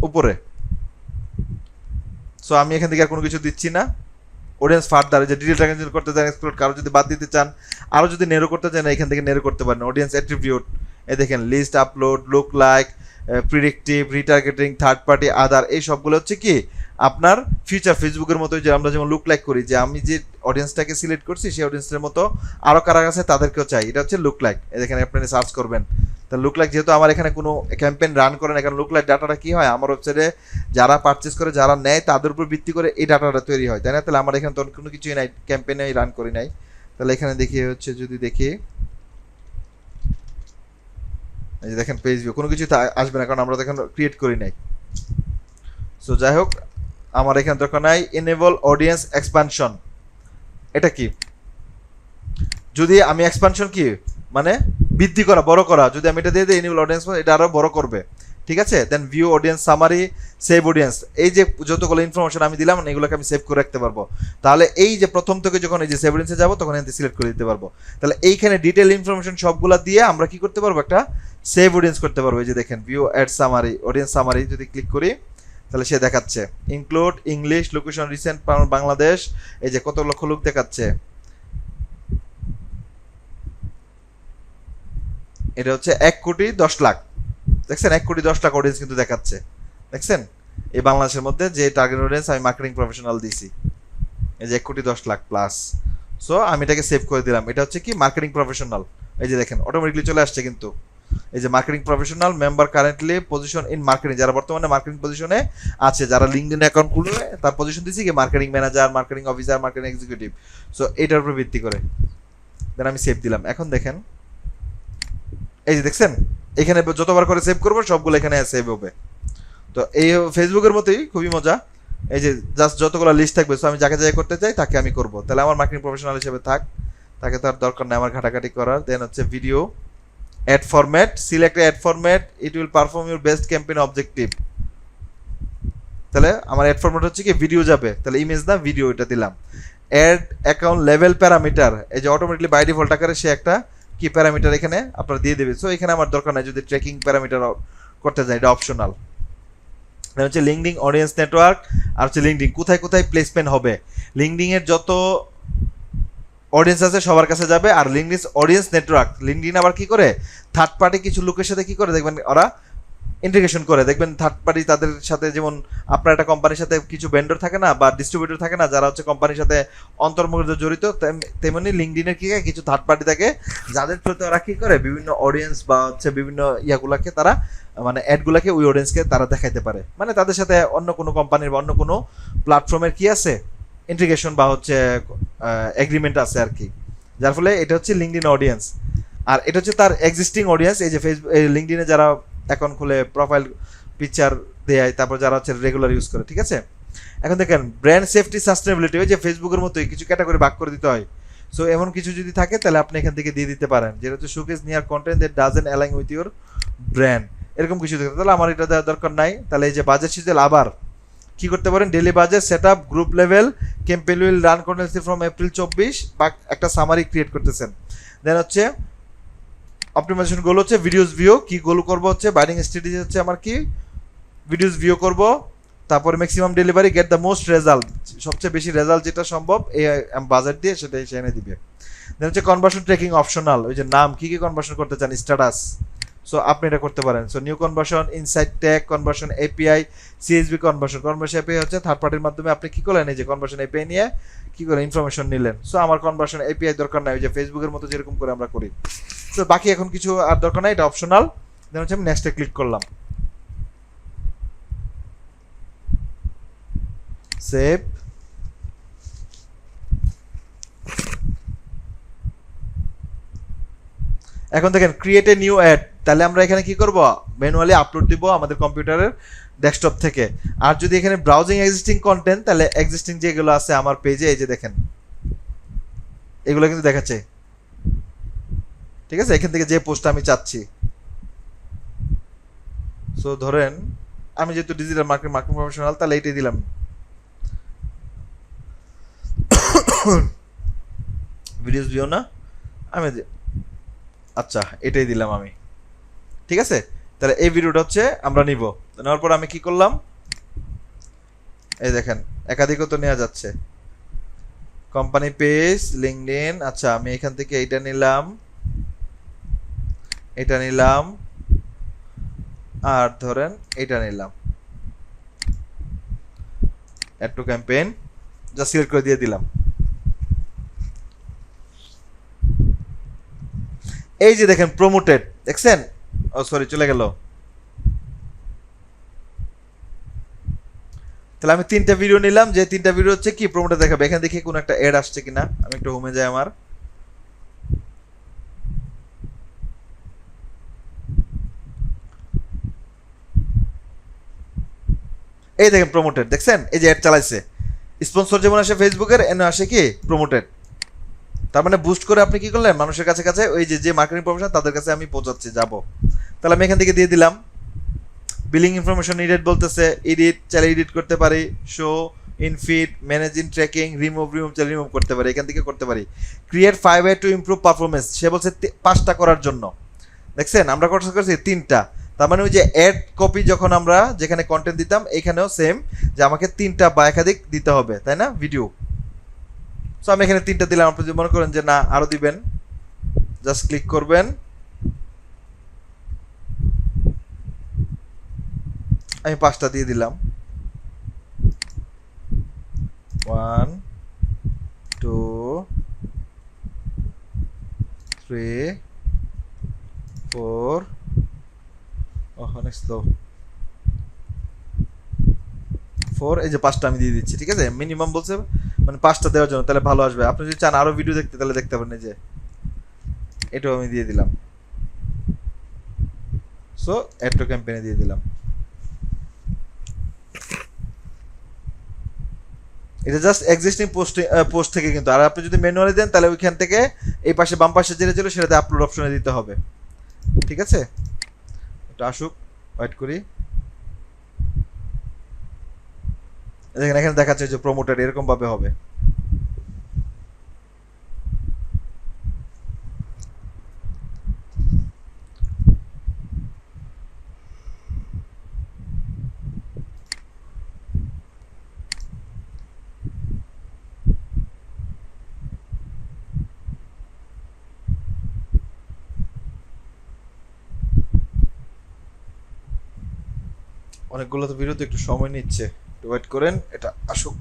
উপরে। সো আমি এখান থেকে আর কোনো কিছু দিচ্ছি না। অডিয়েন্স ফার্দার যে ডিটেল ট্র্যাকিং করতে চান, এক্সপ্লোর, কারো যদি বাদ দিতে চান, আরো যদি নেরো করতে চান, এখান থেকে নেরো করতে পারেন। অডিয়েন্স অ্যাট্রিবিউট, এই দেখেন list, upload, lookalike, predictive, retargeting, third party, other, এই সবগুলো হচ্ছে কি আপনার ফিচার, ফেসবুকের মতো যে আমরা যেমন লুক লাইক করি, যে আমি যে অডিয়েন্সটাকে সিলেক্ট করছি সেই অডিয়েন্সের মতো আরো কারা আছে তাদেরকেও চাই, এটা হচ্ছে লুক লাইক। এখানে আপনি সার্চ করবেন, তা লুক লাইক, যেহেতু আমার এখানে কোনো ক্যাম্পেইন রান করেন, এখানে লুক লাইক ডাটাটা কি হয়, আমার ওয়েবসাইটে যারা পারচেজ করে, যারা নেয়, তাদের উপর ভিত্তি করে এই ডাটাটা তৈরি হয়, তাই না। তাহলে আমার এখানে তো কোনো কিছুই নাই, ক্যাম্পেইনে রান করি নাই। তাহলে এখানে দেখি হচ্ছে, যদি দেখি এই যে দেখেন পেজ ভিউ, কোনো কিছু আসবে না, কারণ আমরা তো এখন ক্রিয়েট করি নাই। সো যাই হোক, আমার এখানে দরকার নাই। এনেবল অডিয়েন্স এক্সপানশন, এটা কি, যদি আমি এক্সপানশন কি মানে বৃদ্ধি করা, বড় করা, যদি আমি এটা দিয়ে দিই এনেবল অডিয়েন্স, এটা আরো বড় করবে, ঠিক ঠিক আছে। Then view audience summary, save audience, এই যে যতগুলো ইনফরমেশন আমি দিলাম এগুলোকে আমি সেভ করে রাখতে পারবো। তাহলে এই যে প্রথম থেকে যখন এই যে সেভ অডিয়েন্সে যাবো তখন এখান থেকে সিলেক্ট করে দিতে পারবো। তাহলে এইখানে ডিটেল ইনফরমেশন সবগুলো দিয়ে আমরা কি করতে পারবো, একটা সেভ অডিয়েন্স করতে পারবো। এই যে দেখেন view ad summary, audience summary যদি ক্লিক করি তাহলে সে দেখাচ্ছে include English, location recent Bangladesh, এই যে কত লক্ষ লোক দেখাচ্ছে। এটা হচ্ছে 1,10,00,000, দেখছেন 1,10,00,000 অডিয়েন্স কিন্তু দেখাচ্ছে, দেখছেন এই বাংলাদেশের মধ্যে যে টার্গেট অডিয়েন্স আমি মার্কেটিং প্রফেশনাল দিছি, এই যে 1,10,00,000 প্লাস। সো আমি এটাকে সেভ করে দিলাম। এটা হচ্ছে কি মার্কেটিং প্রফেশনাল, এই যে দেখেন অটোমেটিকলি চলে আসছে কিন্তু এই যে marketing professional member currently position in marketing, যারা বর্তমানে মার্কেটিং পজিশনে আছে, যারা লিঙ্কডইন অ্যাকাউন্ট খুলে তার পজিশন দিছি কি marketing manager, marketing officer, marketing executive. So এটার উপর ভিত্তি করে দেন আমি সেভ দিলাম। এখন দেখেন এই যে দেখছেন এখানে যতবার করে সেভ করবো সবগুলো এখানে সেভ হবে। তো এই ফেসবুকের মতোই খুবই মজা, এই যে জাস্ট যতগুলো লিস্ট থাকবে, সো আমি যাকে যাকে করতে চাই তাকে আমি করব। তাহলে আমার মার্কেটিং প্রফেশনাল হিসেবে থাক, তাকে তো আর দরকার নেই আমার ঘাটাঘাটি করার। দেন হচ্ছে video ad format, select ad format, it will perform your best campaign objective. তাহলে আমার অ্যাড ফরম্যাট হচ্ছে কি ভিডিও যাবে, তাহলে ইমেজ না ভিডিও, এটা দিলাম। অ্যাড অ্যাকাউন্ট লেভেল প্যারামিটার, এই যে অটোমেটিকলি বাই ডিফল্ট আকারে সে একটা কি প্যারামিটার এখানে আপনারা দিয়ে দেবে। সো এখানে আমার দরকার নাই যদি ট্র্যাকিং প্যারামিটার করতে যাই, এটা অপশনাল। হচ্ছে লিঙ্কডিন অডিয়েন্স নেটওয়ার্ক, আর হচ্ছে লিঙ্কডিন কোথায় কোথায় প্লেসমেন্ট হবে, লিঙ্কডিন এর যত অডিয়েন্স আছে সবার কাছে যাবে। আর লিঙ্কডিন অডিয়েন্স নেটওয়ার্ক, লিঙ্কডিন আবার কি করে থার্ড পার্টি কিছু লোকের সাথে কি করে দেখবেন ওরা ইন্টিগ্রেশন করে, দেখবেন থার্ড পার্টি তাদের সাথে, যেমন আপনার একটা কোম্পানির সাথে কিছু ভেন্ডর থাকে না বা ডিস্ট্রিবিউটর থাকে না যারা হচ্ছে কোম্পানির সাথে অন্তর্মুখে জড়িত, তেমনি লিঙ্কডিনের কি কিছু থার্ড পার্টি থাকে যাদের থ্রুতে ওরা কি করে বিভিন্ন অডিয়েন্স বা হচ্ছে বিভিন্ন ইয়াগুলাকে তারা মানে অ্যাডগুলাকে ওই অডিয়েন্সকে তারা দেখাইতে পারে, মানে তাদের সাথে অন্য কোনো কোম্পানির বা অন্য কোনো প্ল্যাটফর্মের কি আছে ইন্টিগ্রেশন বা হচ্ছে এগ্রিমেন্ট আছে আর কি, যার ফলে এটা হচ্ছে লিঙ্কডিন অডিয়েন্স। আর এটা হচ্ছে তার এক্সিস্টিং অডিয়েন্স, এই যে ফেসবুক লিঙ্কডিনে যারা অ্যাকাউন্ট খুলে প্রোফাইল পিকচার দেয়, তারপর যারা হচ্ছে রেগুলার ইউজ করে, ঠিক আছে। এখন দেখেন ব্র্যান্ড সেফটি সাস্টেনেবিলিটি, ওই যে ফেসবুকের মতোই কিছু ক্যাটাগরি ভাগ করে দিতে হয়। সো এমন কিছু যদি থাকে তাহলে আপনি এখান থেকে দিয়ে দিতে পারেন, যেটা হচ্ছে showcase near content that doesn't align with your brand, এরকম কিছু দেখতে। তাহলে আমার এটা দেওয়ার দরকার নাই। তাহলে এই যে বাজেট শিডিউল আবার কি করতে পারেন, daily budget set up, group level, campaign will run continuously from April 24 বা একটা সামারি ক্রিয়েট করতেছেন। দেন হচ্ছে অপটিমাইজেশন গোল হচ্ছে ভিডিওস ভিউ, কি গোল করব হচ্ছে বাইডিং স্ট্র্যাটেজি হচ্ছে আমার কি ভিডিওস ভিউ করব, তারপরে maximum delivery, get the most result, সবচেয়ে বেশি রেজাল্ট যেটা সম্ভব এই বাজেট দিয়ে সেটাই সে এনে দিবে। দেন হচ্ছে কনভার্সন ট্র্যাকিং অপশনাল, ওই যে নাম কি কি কনভার্সন করতে চান, স্ট্যাটাস, সো আপনি এটা করতে পারেন। So new conversion, insight tag conversion, API, CSB conversion, conversion API হচ্ছে থার্ড পার্টির মাধ্যমে আপনি কি করলেন, এই যে কনভার্সন এপিআই নিয়ে কি করে ইনফরমেশন নিলেন। সো আমার কনভার্সন এপিআই দরকার নাই, ওই যে ফেসবুকের মতো যেরকম করে আমরা করি। সো বাকি এখন কিছু আর দরকার নাই, এটা অপশনাল। দেন হচ্ছে আমি নেক্সটে ক্লিক করলাম, সেভ। এখন দেখেন ক্রিয়েট এ নিউ অ্যাড, তাহলে আমরা এখানে কি করব ম্যানুয়ালি আপলোড দিব আমাদের কম্পিউটারের ডেস্কটপ থেকে। আর যদি এখানে ব্রাউজিং এক্সিস্টিং কন্টেন্ট, তাহলে এক্সিস্টিং যেগুলো আছে আমার পেজে এই যে দেখেন এগুলো কিন্তু দেখাচ্ছে, ঠিক আছে, এখান থেকে যে পোস্টটা আমি চাচ্ছি। সো ধরেন আমি যেহেতু ডিজিটাল মার্কেটিং প্রফেশনাল তাহলে এইটাই দিলাম, ভিডিওস ভিউ না আমি আচ্ছা এটাই দিলাম আমি, ঠিক আছে। তাহলে এই ভিডিওটা হচ্ছে আমরা নিব, নেওয়ার পর আমি কি করলাম, এই দেখেন একাধিকও তো নেওয়া যাচ্ছে, কোম্পানি পেজ, লিঙ্কডইন, আচ্ছা আমি এখান থেকে এটা নিলাম, এটা নিলাম, আর ধরেন এটা নিলাম, অ্যাড টু ক্যাম্পেইন, যা সিলেক্ট করে দিয়ে দিলাম। এই যে দেখেন প্রমোটেড, দেখছেন, ও সরি চলে গেল। তাহলে আমি 3টা ভিডিও নিলাম, যে 3টা ভিডিও হচ্ছে কি প্রমোটেড দেখাবে। এখানে দেখি কোন একটা অ্যাড আসছে কিনা, আমি একটু হোমে যাই আমার, এই দেখেন প্রমোটেড, দেখছেন এই যে অ্যাড চালাইছে, স্পন্সর যেমন আসে ফেসবুকের এনে আসে কি প্রমোটেড। তার মানে বুস্ট করে আপনি কি করলেন মানুষের কাছে কাছে ওই যে যে মার্কেটিং প্রফেশনাল তাদের কাছে আমি পৌঁছাচ্ছি যাব। তাহলে আমি এখান থেকে দিয়ে দিলাম বিলিং ইনফরমেশন নিডেড বলতেছে, এডিট চাইলে এডিট করতে পারি, show in feed, manage in tracking, remove চাইলে রিমুভ করতে পারি, এখান থেকে করতে পারি। Create 5 way to improve performance, সে বলছে 5টা করার জন্য। দেখছেন আমরা করছি 3টা, তার মানে ওই যে অ্যাড কপি যখন আমরা যেখানে কন্টেন্ট দিতাম এখানেও সেম, যে আমাকে 3টা বা একাধিক দিতে হবে, তাই না, ভিডিও। সো আমি এখানে 3টা দিলাম, আপনি যদি মনে করেন যে না আরো দিবেন, জাস্ট ক্লিক করবেন, আমি 5টা দিয়ে দিলাম, 1 2 3 4, অনেক স্লো, 4, এই যে 5টা আমি দিয়ে দিচ্ছি, ঠিক আছে। মিনিমাম বলছে মানে 5টা দেওয়ার জন্য, তাহলে ভালো আসবে। আপনি যদি চান আরো ভিডিও দেখতে তাহলে দেখতে পারেন, এই যে এটাও আমি দিয়ে দিলাম। সো অ্যাড টু ক্যাম্পেইনে দিয়ে দিলাম। এটা জাস্ট এক্সিস্টিং পোস্ট থেকে কিন্তু, আর আপনি যদি ম্যানুয়ালি দেন তাহলে ওইখান থেকে এই পাশে বাম পাশে যেটা ছিল সেটাতে আপলোড অপশনে দিতে হবে, ঠিক আছে। এটা আসুক, ওয়েট করি। দেখেন এখানে দেখাচ্ছে যে প্রমোটেড, এরকম ভাবে হবে। অনেকগুলো তো ভিডিওতে একটু সময় নিচ্ছে, একটু ওয়েট করেন, এটা আসুক।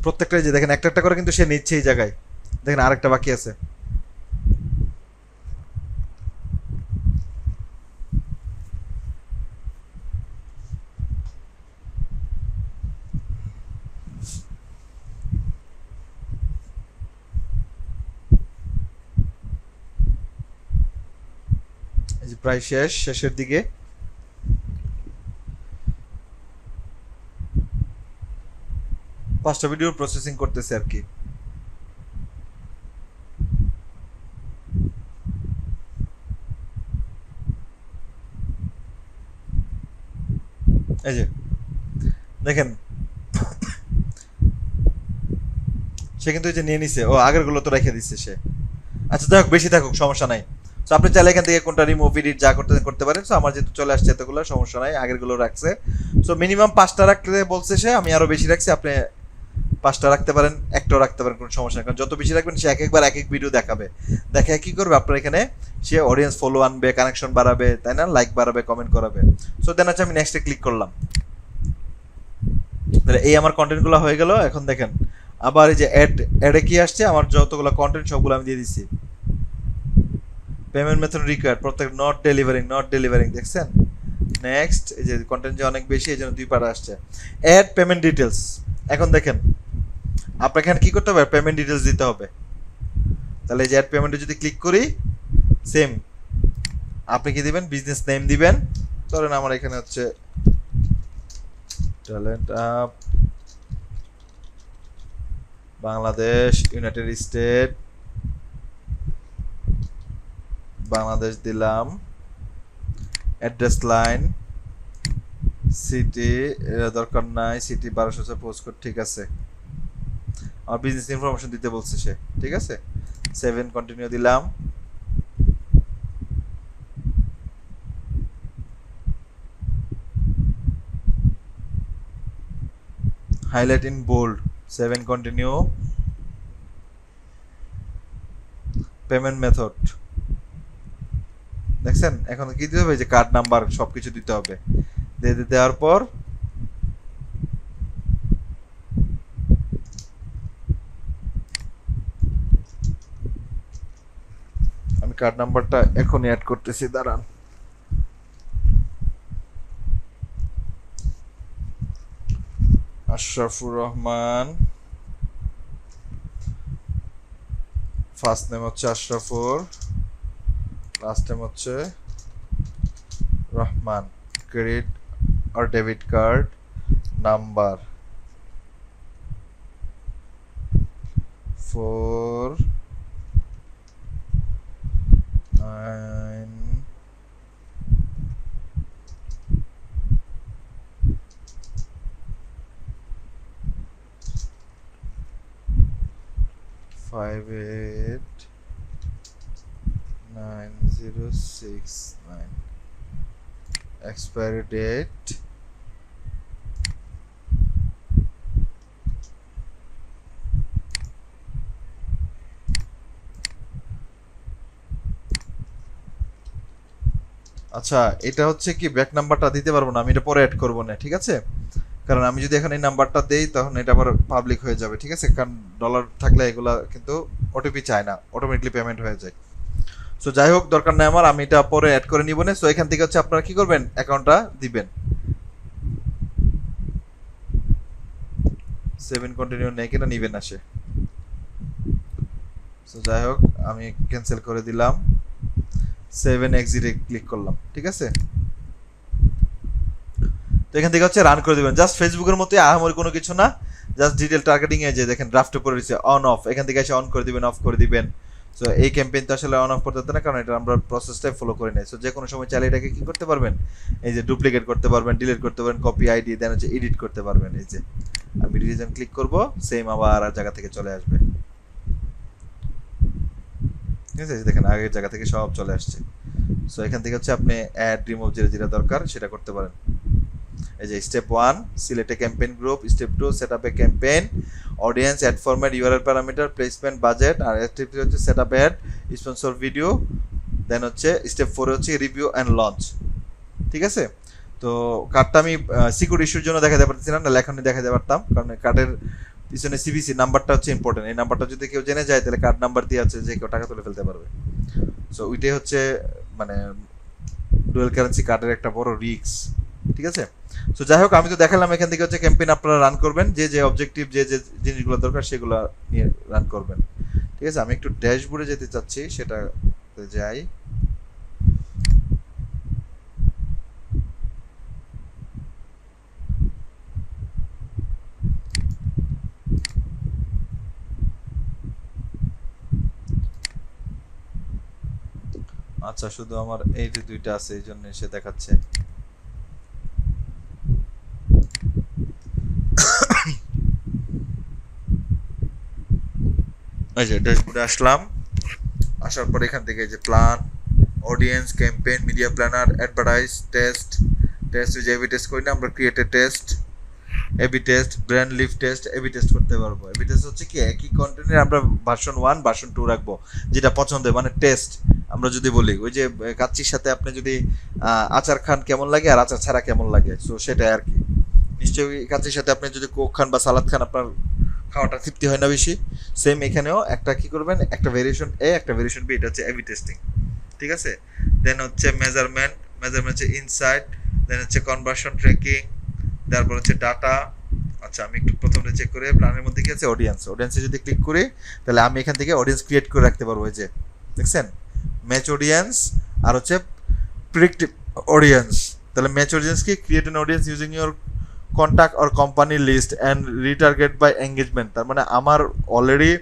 প্রত্যেকটা যে দেখেন একটা একটা করে কিন্তু সে নিচ্ছে এই জায়গায়, দেখেন আরেকটা বাকি আছে। এই যে প্রায় শেষের দিকে। পাঁচটা ভিডিও প্রসেসিং করতেছে আর কি। এই যে দেখেন সে কিন্তু এই যে নিয়ে নিছে, ও আগের গুলো তো রেখে দিচ্ছে সে। আচ্ছা যাই হোক, বেশি থাকুক সমস্যা নাই। তো আপনি চাইলে এখান থেকে কোনটা রিমুভ এডিট যা করতে পারেন। সো আমার যেহেতু চলে আসছে এতগুলো, সমস্যা নাই, আগের গুলো রাখছে। সো মিনিমাম 5টা রাখতে বলছে সে, আমি আরো বেশি রাখছি, আপনি 5টা রাখতে পারেন, একটাও রাখতে পারেন, কোনো সমস্যা নেই। কারণ যত বেশি রাখবেন সে এক একবার এক এক ভিডিও দেখাবে, দেখে কি করবে আপনার এখানে, সে অডিয়েন্স ফলো আনবে, কানেকশন বাড়াবে, তাই না, লাইক বাড়াবে, কমেন্ট করাবে। সো দেন আচ্ছা আমি নেক্সটে ক্লিক করলাম, তাহলে এই আমার কন্টেন্টগুলো হয়ে গেল। এখন দেখেন আবার এই যে অ্যাডে কি আসছে, আমার যতগুলো কন্টেন্ট সবগুলো আমি দিয়ে দিচ্ছি। পেমেন্ট মেথড রিকোয়ার্ড, প্রত্যেক নট ডেলিভারিং, দেখছেন। নেক্সট, এই যে কন্টেন্ট যে অনেক বেশি এই জন্য 2 পারা আসছে। অ্যাড পেমেন্ট ডিটেলস, এখন দেখেন আপনাকে এখানে কি করতে হবে, পেমেন্ট ডিটেলস দিতে হবে। তাহলে এই যে অ্যাড পেমেন্টে যদি ক্লিক করি, সেম আপনি কি দিবেন, বিজনেস নেম দিবেন। ধরেন আমার এখানে হচ্ছে talent up Bangladesh, United State, Bangladesh দিলাম। অ্যাড্রেস লাইন, সিটি দরকার নাই, সিটি 1200 পোস্ট কোড, ঠিক আছে। আমার বিজনেস ইনফরমেশন দিতে বলছে সে, ঠিক আছে। 7 কন্টিনিউ দিলাম। Highlight in bold, 7 continue. Payment method দেখছেন, এখন কি দিতে হবে, যে কার্ড নাম্বার সবকিছু দিতে হবে। দেওয়ার পর আমি কার্ড নাম্বারটা এখনই অ্যাড করতেছি, দাঁড়ান। আশরাফুর রহমান ফার্স্ট নেম হচ্ছে আশরাফুর, লাস্ট নেম হচ্ছে রহমান, ক্রেডিট আর debit card number 49 589069, expiry date আচ্ছা এটা হচ্ছে কি ব্যাক নাম্বারটা দিতে পারবো না, আমি এটা পরে অ্যাড করবো না, ঠিক আছে? কারণ আমি যদি এখন এই নাম্বারটা দেই তখন এটা আবার পাবলিক হয়ে যাবে, ঠিক আছে? কারণ ডলার থাকলে এগুলা কিন্তু ওটিপি চায় না, অটোমেটিকলি পেমেন্ট হয়ে যায়। সো যাই হোক, দরকার নাই আমার, আমি এটা পরে অ্যাড করে নিব না। সো এখান থেকে হচ্ছে আপনারা কি করবেন, অ্যাকাউন্টটা দিবেন। 7 কন্টিনিউ নেই কিনা নিবেন না সে। সো যাই হোক, আমি ক্যান্সেল করে দিলাম, 7 এক্সিটে ক্লিক করলাম, ঠিক আছে? তো এখান থেকে হচ্ছে রান করে দিবেন, জাস্ট ফেসবুকের মতোই, আহামরি কোনো কিছু না। জাস্ট ডিটেল টার্গেটিং এ যে দেখেন ড্রাফটে পড়ে রয়েছে অন অফ, এখান থেকে এসে অন করে দিবেন, অফ করে দিবেন। সো এই ক্যাম্পেইন তো আসলে অন অফ করতে হতো না, কারণ এটা আমরা প্রসেসটাই ফলো করে নেই। সো যে কোনো সময় চাইলে এটাকে কি করতে পারবেন, এই যে ডুপ্লিকেট করতে পারবেন, ডিলিট করতে পারবেন, কপি আইডি দেন হচ্ছে এডিট করতে পারবেন। এই যে আমি রিভিশন ক্লিক করব, সেম আবার আর জায়গা থেকে চলে আসবে, ঠিক আছে? দেখেন আগের জায়গা থেকে সব চলে আসছে। সো এখান থেকে হচ্ছে আপনি অ্যাড রিমুভ যেটা যেটা দরকার সেটা করতে পারেন। এই যে step 1 select a campaign group, step 2 set up a campaign, audience, ad format, URL parameter, placement, budget, আর স্টেপ 3 হচ্ছে set up ad, sponsor video, then হচ্ছে স্টেপ 4 হচ্ছে রিভিউ এন্ড লঞ্চ, ঠিক আছে? তো কার্ডটা আমি সিকিউরিটি ইস্যুর জন্য দেখাতে পারতেছিলাম না, লেখনি দেখাতে পারতাম, কারণ কার্ডের পিছনে সিভিসি নাম্বারটা হচ্ছে ইম্পর্টেন্ট। এই নাম্বারটা যদি কেউ জেনে যায় তাহলে কার্ড নাম্বার দিয়ে আছে যে কেউ টাকা তুলে ফেলতে পারবে। সো ওইটাই হচ্ছে মানে ডুয়াল কারেন্সি কার্ডের একটা বড় রিস্ক, ঠিক আছে? সো যাই হোক, আমি তো দেখালাম এখান থেকে হচ্ছে ক্যাম্পেইন আপনারা রান করবেন, যে যে অবজেক্টিভ যে যে জিনিসগুলো দরকার সেগুলো নিয়ে রান করবেন, ঠিক আছে? আমি একটু ড্যাশবোর্ডে যেতে চাচ্ছি, সেটা যাই। আচ্ছা, শুধু আমার এই যে দুইটা আছে এই জন্য সে দেখাচ্ছে। এই যে ড্যাশবোর্ডে আসলাম, আসার পর এখান থেকে যে plan, audience, campaign, media planner, advertise, test, test যে এবি টেস্ট করি না আমরা, created test, A B test, brand lift test, A B test করতে পারবো। এবি টেস্ট হচ্ছে কি একই কন্টেন্টের আমরা ভার্সন 1 ভার্সন 2 রাখবো, যেটা পছন্দ, মানে টেস্ট আমরা যদি বলি ওই যে কাচ্চির সাথে আপনি যদি আচার খান কেমন লাগে আর আচার ছাড়া কেমন লাগে, সো সেটাই আর কি। নিশ্চয়ই কাচ্চির সাথে আপনি যদি কোক খান বা সালাদ খান আপনার খাওয়াটা তৃপ্তি হয় না বেশি? সেম এখানেও একটা কি করবেন, একটা ভেরিয়েশন এ একটা ভেরিয়েশন বি, এটা হচ্ছে এবি টেস্টিং, ঠিক আছে? দেন হচ্ছে মেজারমেন্ট, মেজারমেন্ট হচ্ছে ইনসাইট, দেন হচ্ছে কনভার্সন ট্র্যাকিং, তারপর হচ্ছে ডাটা। আচ্ছা, আমি একটু প্রথমে চেক করে প্ল্যানের মধ্যে কি আছে, অডিয়েন্স, অডিয়েন্সে যদি ক্লিক করি তাহলে আমি এখান থেকে অডিয়েন্স ক্রিয়েট করে রাখতে পারবো। এই যে দেখছেন ম্যাচ অডিয়েন্স আর হচ্ছে প্রেডিক্টিভ অডিয়েন্স। তাহলে ম্যাচ অডিয়েন্স কি, create an audience using your contact or company list and retarget by engagement. তার মানে আমার অলরেডি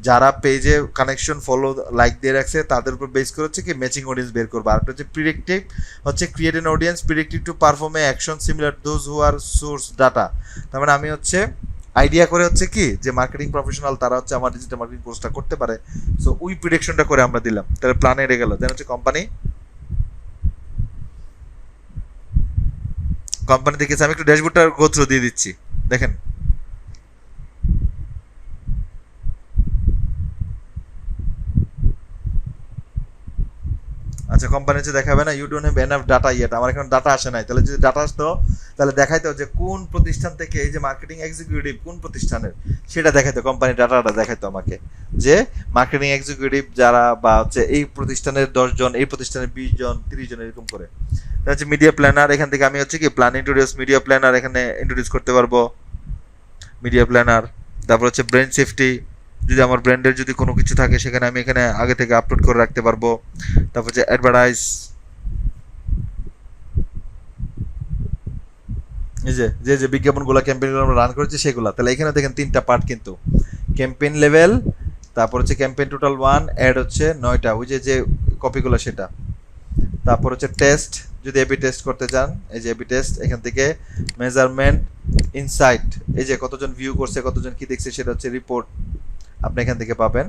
যারা পেজে কানেকশন ফলো লাইক দিয়ে রাখছে তাদের উপর বেস করে হচ্ছে কি ম্যাচিং অডিয়েন্স বের করবো। আর একটা হচ্ছে প্রিডিক্টিভ, হচ্ছে create an audience predictive to perform a action similar those who are source data. তার মানে আমি হচ্ছে আইডিয়া করে হচ্ছে কি যে মার্কেটিং প্রফেশনাল তারা হচ্ছে আমার ডিজিটাল মার্কেটিং কোর্সটা করতে পারে, সো ওই প্রিডিকশনটা করে আমরা দিলাম। তাহলে প্ল্যানে এড়ে গেল। দেন হচ্ছে কোম্পানি, কোম্পানি দেখেছি আমি একটু ড্যাশবোর্ডটা গোত্র দিয়ে দিচ্ছি, দেখেন আচ্ছা কোম্পানি হচ্ছে দেখাবে না, you don't have enough data yet, আমার এখন ডাটা আসে নাই। তাহলে যদি ডাটা আসতো তাহলে দেখাইতো যে কোন প্রতিষ্ঠান থেকে এই যে মার্কেটিং এক্সিকিউটিভ কোন প্রতিষ্ঠানের, সেটা দেখাইতো, কোম্পানি ডাটাটা দেখাইতো আমাকে যে মার্কেটিং এক্সিকিউটিভ যারা বা হচ্ছে এই প্রতিষ্ঠানের 10 জন, এই প্রতিষ্ঠানের 20 জন 30 জন এরকম করে। তাহলে হচ্ছে মিডিয়া প্ল্যানার, এখান থেকে আমি হচ্ছে কি প্ল্যান ইন্ট্রোডিউস মিডিয়া প্ল্যানার এখানে ইন্ট্রোডিউস করতে পারবো মিডিয়া প্ল্যানার। তারপর হচ্ছে ব্রেন সেফটি, যদি আমার ব্র্যান্ডের যদি কোনো কিছু থাকে সেখানে আমি এখানে আগে থেকে আপলোড করে রাখতে পারবো। তারপর যে অ্যাডভার্টাইজ, এই যে যে যে বিজ্ঞাপনগুলো ক্যাম্পেইনগুলো আমরা রান করেছি সেগুলো, তাহলে এখানে দেখেন 3টা পার্ট কিন্তু, ক্যাম্পেইন লেভেল, তারপর হচ্ছে ক্যাম্পেইন টোটাল 1, অ্যাড হচ্ছে 9টা, ওই যে যে কপিগুলো সেটা। তারপর হচ্ছে টেস্ট, যদি এবি টেস্ট করতে চান, এই যে এবি টেস্ট, এখান থেকে মেজারমেন্ট, ইনসাইট, এই যে কতজন ভিউ করছে, কতজন কি দেখছে সেটা হচ্ছে রিপোর্ট, আপনি এখান থেকে পাবেন।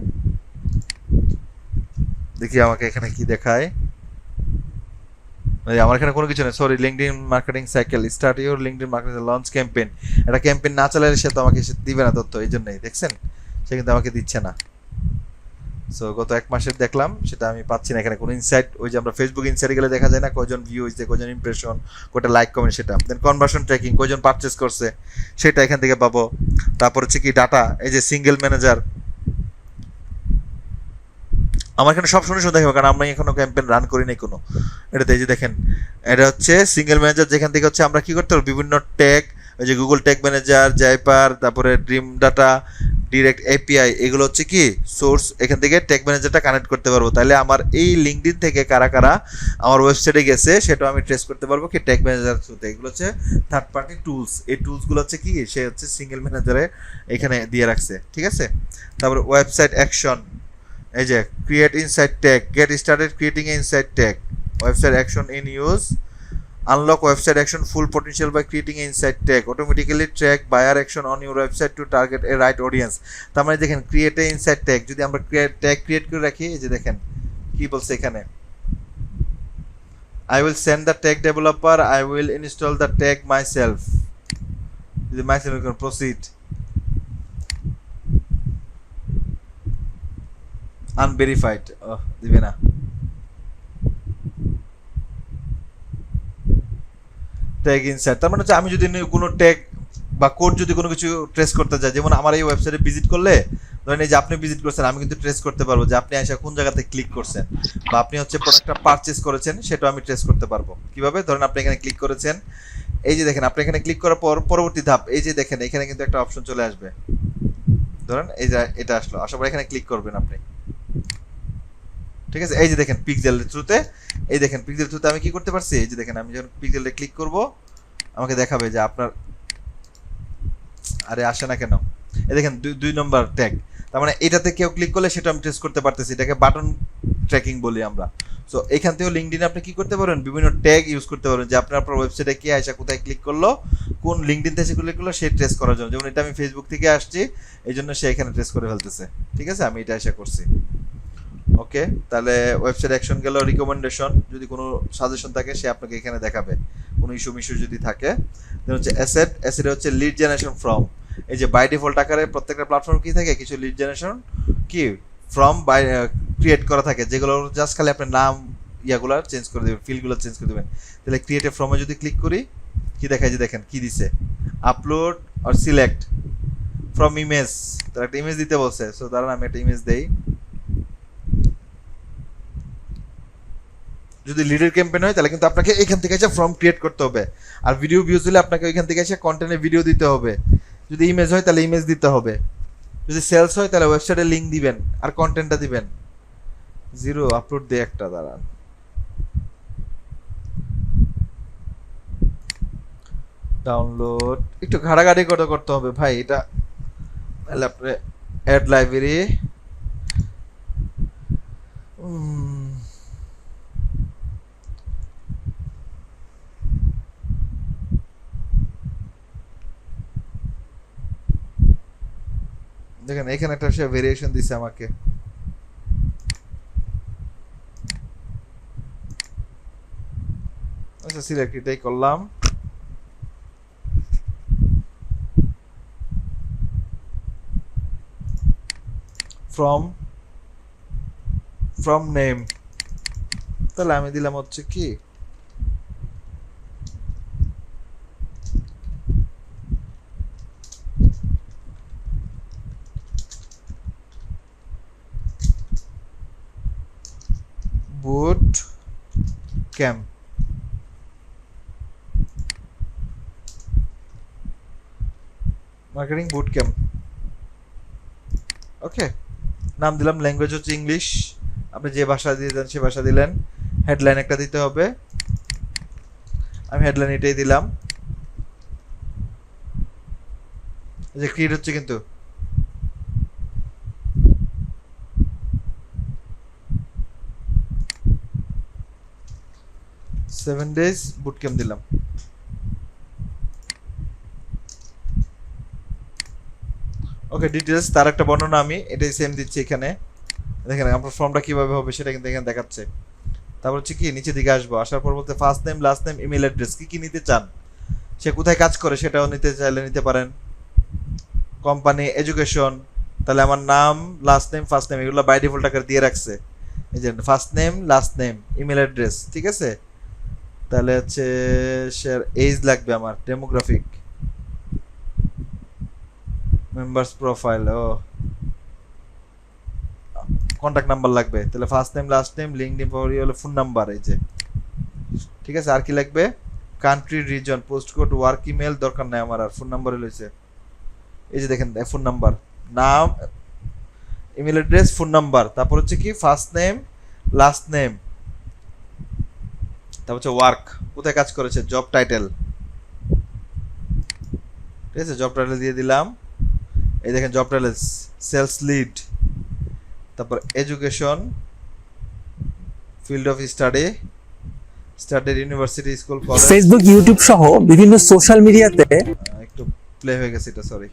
দেখি আমাকে এখানে কি দেখায়, আমার এখানে কোনো কিছু নেই, sorry. LinkedIn marketing cycle, start your LinkedIn marketing launch campaign, এটা ক্যাম্পেইন না চালালে সে তো আমাকে দিবে না তথ্য, এই জন্যই দেখছেন সে কিন্তু আমাকে দিচ্ছে না। সো গত 1 মাসের দেখলাম, সেটা আমি পাচ্ছি না এখানে কোনো ইনসাইট। ওই যে আমরা ফেসবুক ইনসাইটে গেলে দেখা যায় না কয়জন ভিউ হয়েছে, কয়জন ইমপ্রেশন, কয়টা লাইক কমেন্ট, সেটা। দেন কনভার্সন ট্র্যাকিং, কয়জন পারচেস করছে সেটা এখান থেকে পাবো। তারপর হচ্ছে কি ডাটা, এই যে সিঙ্গেল ম্যানেজার, আমার এখানে সব শুনে শুনে দেখবো, কারণ আমরা এখনো ক্যাম্পেইন রান করি নাই কোনো। এটাতে এই যে দেখেন, এটা হচ্ছে সিঙ্গেল ম্যানেজার, যেখান থেকে হচ্ছে আমরা কি করতে পারবো, বিভিন্ন ট্যাগ, ওই যে গুগল ট্যাগ ম্যানেজার, জাইপার, তারপরে ড্রিম ডাটা, ডিরেক্ট এপিআই, এগুলো হচ্ছে কি সোর্স, এখান থেকে ট্যাগ ম্যানেজারটা কানেক্ট করতে পারবো। তাহলে আমার এই লিঙ্কডইন থেকে কারা কারা আমার ওয়েবসাইটে গেছে সেটাও আমি ট্রেস করতে পারবো কি ট্যাগ ম্যানেজার থ্রুতে। এগুলো হচ্ছে থার্ড পার্টি টুলস, এই টুলসগুলো হচ্ছে কি সে হচ্ছে সিঙ্গেল ম্যানেজারে এখানে দিয়ে রাখছে, ঠিক আছে। তারপরে ওয়েবসাইট অ্যাকশন, এই যে create insight tag, get started creating a insight tag, website action in use, unlock website action full potential by creating an insight tag, automatically track buyer action on your website to target a right audience। তার মানে দেখেন create a insight tag, যদি আমরা tag create করে রাখি, এই যে দেখেন কি বলছে এখানে, I will send the tag developer, I will install the tag myself, যদি myself we can proceed, unverified, দিবে না, ট্যাগ ইনসাইট। তার মানে হচ্ছে আমি যদি কোনো ট্যাগ বা কোড যদি কোনো কিছু ট্রেস করতে চাই, যেমন আমার এই ওয়েবসাইটে ভিজিট করলে ধরেন এই যে আপনি ভিজিট করছেন, আমি কিন্তু ট্রেস করতে পারবো যে আপনি এসে কোন জায়গাতে ক্লিক করছেন, বা আপনি হচ্ছে প্রোডাক্টটা পারচেস করেছেন, সেটাও আমি ট্রেস করতে পারবো। কিভাবে, ধরেন আপনি এখানে ক্লিক করেছেন, এই যে দেখেন আপনি এখানে ক্লিক করার পর পরবর্তী ধাপ, এই যে দেখেন এখানে কিন্তু একটা অপশন চলে আসবে, ধরেন এই যে এটা আসলো, আসার পর এখানে ক্লিক করবেন আপনি, ঠিক আছে। এই যে দেখেন পিক্সেলের থ্রুতে, এই দেখেন পিক্সেল থ্রুতে আমি কি করতে পারছি, এই যে দেখেন আমি যখন পিক্সেলে ক্লিক করব আমাকে দেখাবে যে আপনার, আরে আসে না কেন, এই দেখেন 2 নম্বর ট্যাগ। তার মানে এটাতে কেউ ক্লিক করলে সেটা আমি টেস্ট করতে পারতেছি, এটাকে বাটন ট্র্যাকিং বলি আমরা। সো এখান থেকেও লিঙ্কডইনে আপনি কি করতে পারেন, বিভিন্ন ট্যাগ ইউজ করতে পারেন, যে আপনার ওয়েবসাইটে কে আসে, কোথায় ক্লিক করলো, কোন লিঙ্কডইন থেকে ক্লিক করলো সেই ট্রেস করার জন্য। যেমন এটা আমি ফেসবুক থেকে আসছি, এই জন্য সে এখানে ট্রেস করে ফেলতেছে, ঠিক আছে, আমি এটা আশা করছি। ওকে, তাহলে ওয়েবসাইট অ্যাকশন গেল, রিকমেন্ডেশন, যদি কোনো সাজেশন থাকে সে আপনাকে এখানে দেখাবে, কোনো ইস্যু যদি থাকে। দেন হচ্ছে অ্যাসেট, অ্যাসেটে হচ্ছে লিড জেনারেশন ফ্রম, এই যে বাই ডিফল্ট আকারে প্রত্যেকটা প্ল্যাটফর্ম কি থাকে, কিছু লিড জেনারেশন কি ফ্রম বাই ক্রিয়েট করা থাকে, যেগুলো জাস্ট খালি আপনার নাম ইয়াগুলো চেঞ্জ করে দেবেন, ফিল্ডগুলো চেঞ্জ করে দেবেন। তাহলে ক্রিয়েটে ফ্রমে যদি ক্লিক করি কি দেখায়, যে দেখেন কি দিছে, upload or select from image, তার একটা ইমেজ দিতে বলছে। সো দাঁড়ান আমি একটা ইমেজ দেই, যদি লিডের ক্যাম্পেইন হয় তাহলে কিন্তু আপনাকে এখান থেকে এসে ফর্ম ক্রিয়েট করতে হবে, আর ভিডিও ভিউজ হলে আপনাকে এখান থেকে এসে কন্টেন্টে ভিডিও দিতে হবে, যদি ইমেজ হয় তাহলে ইমেজ দিতে হবে, যদি সেলস হয় তাহলে ওয়েবসাইটে লিংক দিবেন আর কন্টেন্টটা দিবেন। 0 আপলোড দিয়ে একটা, দাঁড়ান ডাউনলোড একটু ঘাটাঘাটি করতে হবে ভাই, এটা তাহলে আপনি অ্যাড লাইব্রেরি, দেখেন এখানে একটা সে ভেরিয়েশন দিছে আমাকে, আচ্ছা সিলেক্ট এটাই করলাম, ফ্রম নেম, তাহলে আমি দিলাম হচ্ছে কি boot camp, marketing boot camp, okay, নাম দিলাম, ল্যাঙ্গুয়েজ হচ্ছে ইংলিশ, আপনি যে ভাষা দিয়ে দেন সে ভাষা দিলেন। হেডলাইন একটা দিতে হবে, আমি হেডলাইন এটাই দিলাম। এই যে ক্রিয়েট হচ্ছে কিন্তু, সেভেন ডেজ বুট ক্যাম্প দিলাম। ওকে, ডিটেলস তার একটা বর্ণনা আমি এটাই সেম দিচ্ছি এখানে। দেখেন আপনার ফর্মটা কিভাবে হবে সেটা কিন্তু এখানে দেখাচ্ছে। তারপর হচ্ছে কি নিচের দিকে আসবো, আসার পর বলতে first name, last name, email address, কি কি নিতে চান, সে কোথায় কাজ করে সেটাও নিতে চাইলে নিতে পারেন। কোম্পানি, এডুকেশন, তাহলে আমার নাম, লাস্ট নেম, ফার্স্ট নেম এগুলো বাই ডিফল্ট আকারে দিয়ে রাখছে। এই যে first name, last name, email address, ঠিক আছে। তাহলে হচ্ছে শেয়ার এজ লাগবে আমার, ডেমোগ্রাফিক, মেম্বার্স প্রোফাইল, ও কন্ট্যাক্ট নাম্বার লাগবে। তাহলে first name, last name, LinkedIn profile হলো ফোন নাম্বার, এই যে ঠিক আছে। আর কি লাগবে, country, reason, post code, work email দরকার নাই আমার, আর ফোন নাম্বার রয়েছে এই যে দেখেন, ফোন নাম্বার, নাম, ইমেল অ্যাড্রেস, ফোন নাম্বার, তারপর হচ্ছে কি ফার্স্ট নেম, লাস্ট নেম, তারপর হচ্ছে ওয়ার্ক, কোথায় কাজ করেছে, জব টাইটেল, ঠিক আছে, জব টাইটেল দিয়ে দিলাম। এই দেখেন জব টাইটেল সেলস লিড, তারপর education, field of study, study university, school, college, Facebook, YouTube সহ বিভিন্ন সোশ্যাল মিডিয়াতে একটু প্লে হয়ে গেছে এটা, সরি।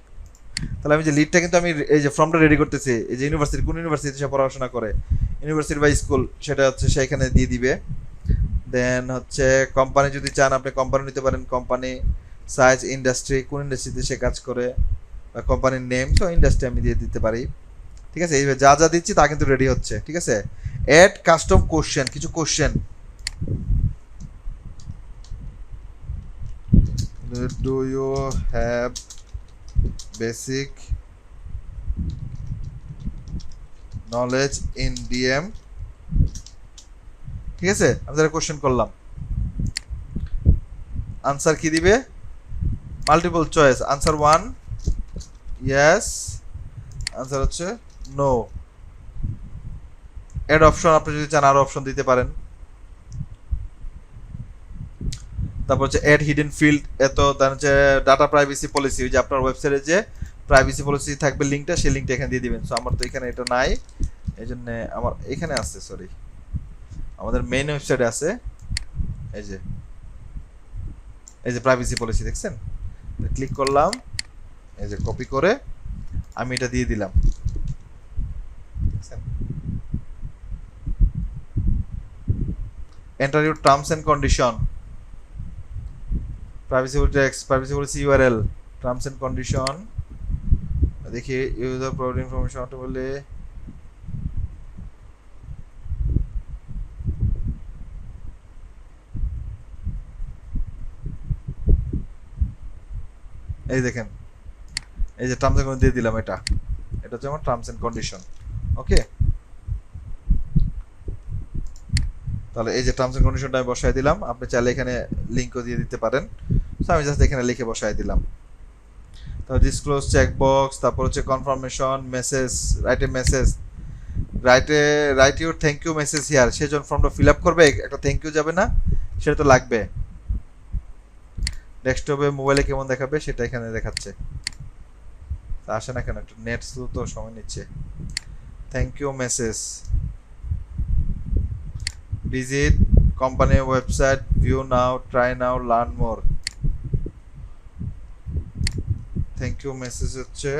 তাহলে আমি যে লিডটা কিন্তু আমি এই যে ফর্মটা রেডি করতেছি, এই যে ইউনিভার্সিটি, কোন ইউনিভার্সিটিতে সে পড়াশোনা করে, ইউনিভার্সিটি বা স্কুল সেটা হচ্ছে সেখানে দিয়ে দিবে। দেন হচ্ছে কোম্পানি যদি চান আপনি কোম্পানি নিতে পারেন, কোম্পানি, সাইজ, ইন্ডাস্ট্রি, কোন ইন্ডাস্ট্রিতে সে কাজ করে, বা কোম্পানির নেম, সো ইন্ডাস্ট্রি আমি দিয়ে দিতে পারি। ঠিক আছে, এইভাবে যা যা দিচ্ছি তা কিন্তু রেডি হচ্ছে, ঠিক আছে। অ্যাড কাস্টম কোশ্চেন, কিছু question, do you have basic knowledge in DM, ঠিক আছে, আমি যারা কোশ্চেন করলাম, আনসার কি দিবে, multiple choice, answer 1 yes, answer হচ্ছে নো। অ্যাড অপশন, আপনি যদি চান আরো অপশন দিতে পারেন। তারপর হচ্ছে অ্যাড হিডেন ফিল্ড, এত তার হচ্ছে ডাটা প্রাইভেসি পলিসি, ওই যে আপনার ওয়েবসাইটে যে প্রাইভেসি পলিসি থাকবে লিঙ্কটা, সেই লিঙ্কটা এখানে দিয়ে দিবেন। সো আমার তো এখানে এটা নাই, এই জন্য আমার এখানে আছে, সরি আমাদের মেইন ওয়েবসাইটে আছে, এই যে এই যে প্রাইভেসি পলিসি দেখছেন, ক্লিক করলাম, এই যে কপি করে আমি এটা দিয়ে দিলাম, enter your terms and condition, privacy text, privacy policy URL, terms and condition, দেখি ইউজার প্রোভাইড ইনফরমেশন অটো বলে, এই দেখেন এই যে টার্মস এন্ড কন্ডিশন দিয়ে দিলাম, এটা এটা হচ্ছে আমার টার্মস এন্ড কন্ডিশন। ওকে, তাহলে এই যে টার্মস এন্ড কন্ডিশনটা আমি বসাই দিলাম, আপনি চাইলে এখানে লিংকও দিয়ে দিতে পারেন। সো আমি জাস্ট এখানে লিখে বসাই দিলাম। তারপর ডিসক্লোজ চেকবক্স, তারপর হচ্ছে confirmation, message, write a message, write your thank you message here, সে যখন ফর্মটা ফিল আপ করবে একটা থ্যাংক ইউ যাবে না, সেটা তো লাগবে। ডেস্কটপে মোবাইলে কেমন দেখাবে সেটা এখানে দেখাচ্ছে, আসে না কেন, একটু নেট স্লো তো সময় নিচ্ছে। Thank you message, visit company website, view now, try now, learn more. Thank you message হচ্ছে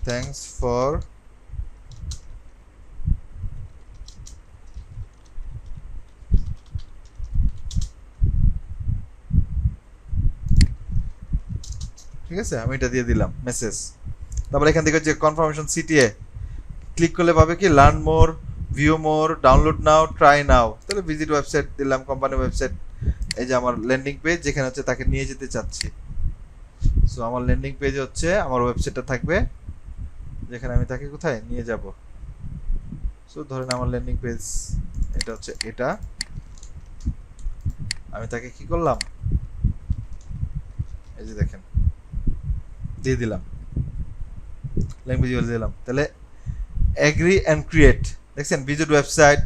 থ্যাঙ্কস ফর ঠিক আছে, আমি এটা দিয়ে দিলাম মেসেজ। তারপর এখান থেকে যে কনফার্মেশন সিটিএ ক্লিক করলে পাবে কি, লার্ন মোর, ভিউ মোর, ডাউনলোড নাও, ট্রাই নাও। তাহলে ভিজিট ওয়েবসাইট দিলাম, কোম্পানি ওয়েবসাইট, এই যে আমার ল্যান্ডিং পেজ যেখানে হচ্ছে তাকে নিয়ে যেতে চাচ্ছি। সো আমার ল্যান্ডিং পেজ হচ্ছে আমার ওয়েবসাইটটা থাকবে, যেখানে আমি তাকে কোথায় নিয়ে যাব। সো ধরেন আমার ল্যান্ডিং পেজ এটা হচ্ছে এটা, আমি তাকে কি করলাম, এই যে দেখেন দিয়ে দিলাম। ল্যাঙ্গুয়েজ ইউআরএল দিলাম, তাহলে অ্যাগ্রি অ্যান্ড ক্রিয়েট, দেখছেন ভিজিট ওয়েবসাইট,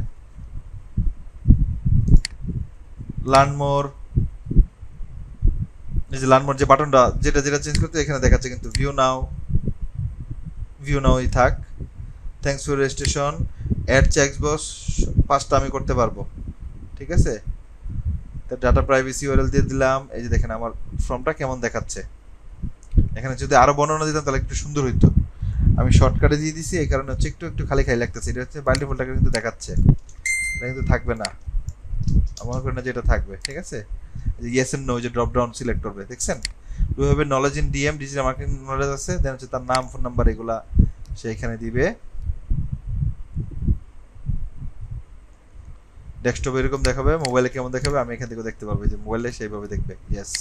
লার্ন মোর, এই যে লার্ন মোর যে বাটনটা যেটা যেটা চেঞ্জ করতে এখানে দেখাচ্ছে, কিন্তু ভিউ নাওই থাক। Thanks for registration, add checkbox, 5টা আমি করতে পারবো, ঠিক আছে। তো ডাটা প্রাইভেসি ইউআরএল দিয়ে দিলাম। এই যে দেখেন আমার ফর্মটা কেমন দেখাচ্ছে। এখানে যদি আরো বর্ণনা দিতাম তাহলে একটু সুন্দর হইতো। আমি শর্টকাটে দিয়ে দিছি, এই কারণে হচ্ছে একটু একটু খালি খালি লাগতেছে। এটা হচ্ছে বাই ডিফল্ট কিন্তু দেখাচ্ছে, এটা কিন্তু থাকবে না, আমার করি না যে এটা থাকবে, ঠিক আছে। ইয়েস এন্ড নো যে ড্রপ ডাউন সিলেক্ট করবে, দেখছেন। Do have a knowledge in DM, digital marketing knowledge আছে, দেন হচ্ছে তার নাম, ফোন নাম্বার, এগুলা সে এখানে দিবে। ডেস্কটপে এরকম দেখাবে, মোবাইলে কেমন দেখাবে আমি এখান থেকে দেখতে পারবো, যে মোবাইলে সেইভাবে দেখবে। ইয়েস,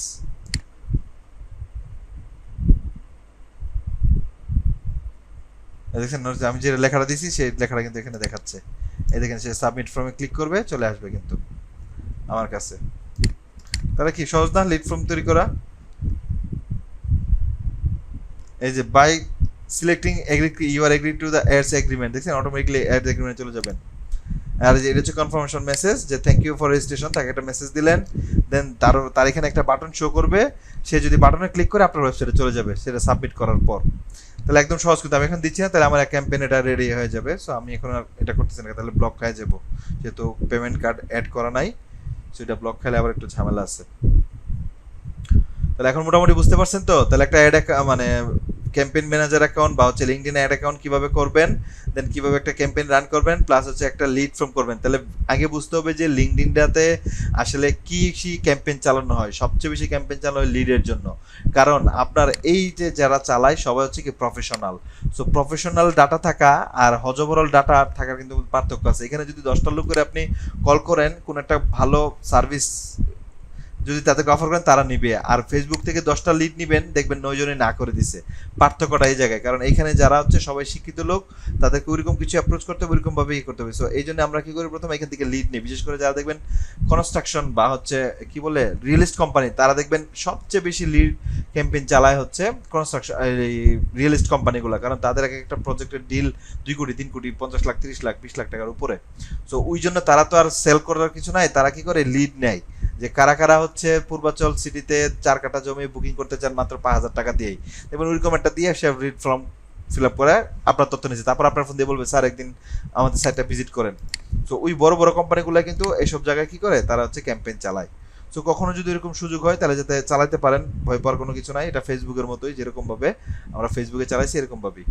দেখছেন আমি যে লেখাটা দিছি সেই লেখাটা কিন্তু এখানে দেখাচ্ছে। এই দেখেন সে সাবমিট ফর্মে ক্লিক করবে, চলে আসবে কিন্তু আমার কাছে। তাহলে কি সহজ না লিড ফর্ম তৈরি করা? এই যে by selecting you are agree to the ads agreement, দেখছেন অটোমেটিক্যালি অ্যাডস এগ্রিমেন্ট চলে যাবেন। আর যে এটা হচ্ছে কনফার্মেশন মেসেজ, যে থ্যাংক ইউ ফর রেজিস্ট্রেশন, তাকে একটা মেসেজ দিলেন, দেন তার এখানে একটা বাটন শো করবে, সে যদি বাটনে ক্লিক করে আপনার ওয়েবসাইটে চলে যাবে সেটা সাবমিট করার পর। তাহলে একদম সহজ, কিন্তু আমি এখন দিচ্ছি না, তাহলে আমার ক্যাম্পেইন এটা রেডি হয়ে যাবে। সো আমি এখন আর এটা করতেছি না, তাহলে ব্লক খাই যাবো, যেহেতু পেমেন্ট কার্ড অ্যাড করা নাই, সেটা ব্লক খাইলে আবার একটু ঝামেলা আছে। তাহলে এখন মোটামুটি বুঝতে পারছেন তো। তাহলে একটা অ্যাড মানে ক্যাম্পেইন ম্যানেজার অ্যাকাউন্ট বা হচ্ছে লিঙ্কডইন অ্যাড অ্যাকাউন্ট কিভাবে করবেন, দেন কিভাবে একটা ক্যাম্পেইন রান করবেন, প্লাস হচ্ছে একটা লিড ফর্ম করবেন। তাহলে আগে বুঝতে হবে যে লিঙ্কডইনটাতে আসলে কি ক্যাম্পেইন চালানো হয়। সবচেয়ে বেশি ক্যাম্পেইন চালানো হয় লিডের জন্য, কারণ আপনার এই যে যারা চালায় সবাই হচ্ছে কি প্রফেশনাল। সো প্রফেশনাল ডাটা থাকা আর হজবরল ডাটা থাকার কিন্তু পার্থক্য আছে। এখানে যদি 10টা লোক করে আপনি কল করেন কোন একটা ভালো সার্ভিস যদি তাদেরকে অফার করেন তারা নিবে, আর ফেসবুক থেকে 10টা লিড নিবেন দেখবেন 9 জনই না করে দিছে। পার্থক্যটা এই জায়গায়, কারণ এখানে যারা হচ্ছে সবাই শিক্ষিত লোক, তাদেরকে ওইরকম কিছু অ্যাপ্রোচ করতে হবে, ওইরকম ভাবে করতে হবে। সো এই জন্য আমরা কি করি, প্রথমে এখান থেকে লিড নিই। বিশেষ করে যারা দেখবেন কনস্ট্রাকশন বা হচ্ছে কি বলে রিয়েল এস্টেট কোম্পানি, তারা দেখবেন সবচেয়ে বেশি লিড ক্যাম্পেইন চালায় হচ্ছে কনস্ট্রাকশন এই রিয়েল এস্টেট কোম্পানিগুলো, কারণ তাদের একটা প্রজেক্টের ডিল 2 কোটি 3 কোটি 50 লাখ 30 লাখ 20 লাখ টাকার উপরে। সো ওই জন্য তারা তো আর সেল করার কিছু নাই, তারা কি করে লিড নেয়, যে কারা কারা হচ্ছে পূর্বাচল সিটিতে 4 কাঠা জমি বুকিং করতে চান মাত্র 5,000 টাকা দিয়েই, এবং ওইরকম একটা দিয়ে সে রিড ফর্ম ফিল আপ করে আপনার তথ্য নিচ্ছে, তারপর আপনার ফোন দিয়ে বলবে স্যার একদিন আমাদের সাইটটা ভিজিট করেন। সো ওই বড় বড় কোম্পানিগুলো কিন্তু এইসব জায়গায় কি করে, তারা হচ্ছে ক্যাম্পেইন চালায়। সো কখনো যদি এরকম সুযোগ হয় তাহলে যাতে চালাতে পারেন, ভয় পাওয়ার কোনো কিছু নাই। এটা ফেসবুকের মতোই, যেরকম ভাবে আমরা ফেসবুকে চালাইছি এরকম ভাবেই।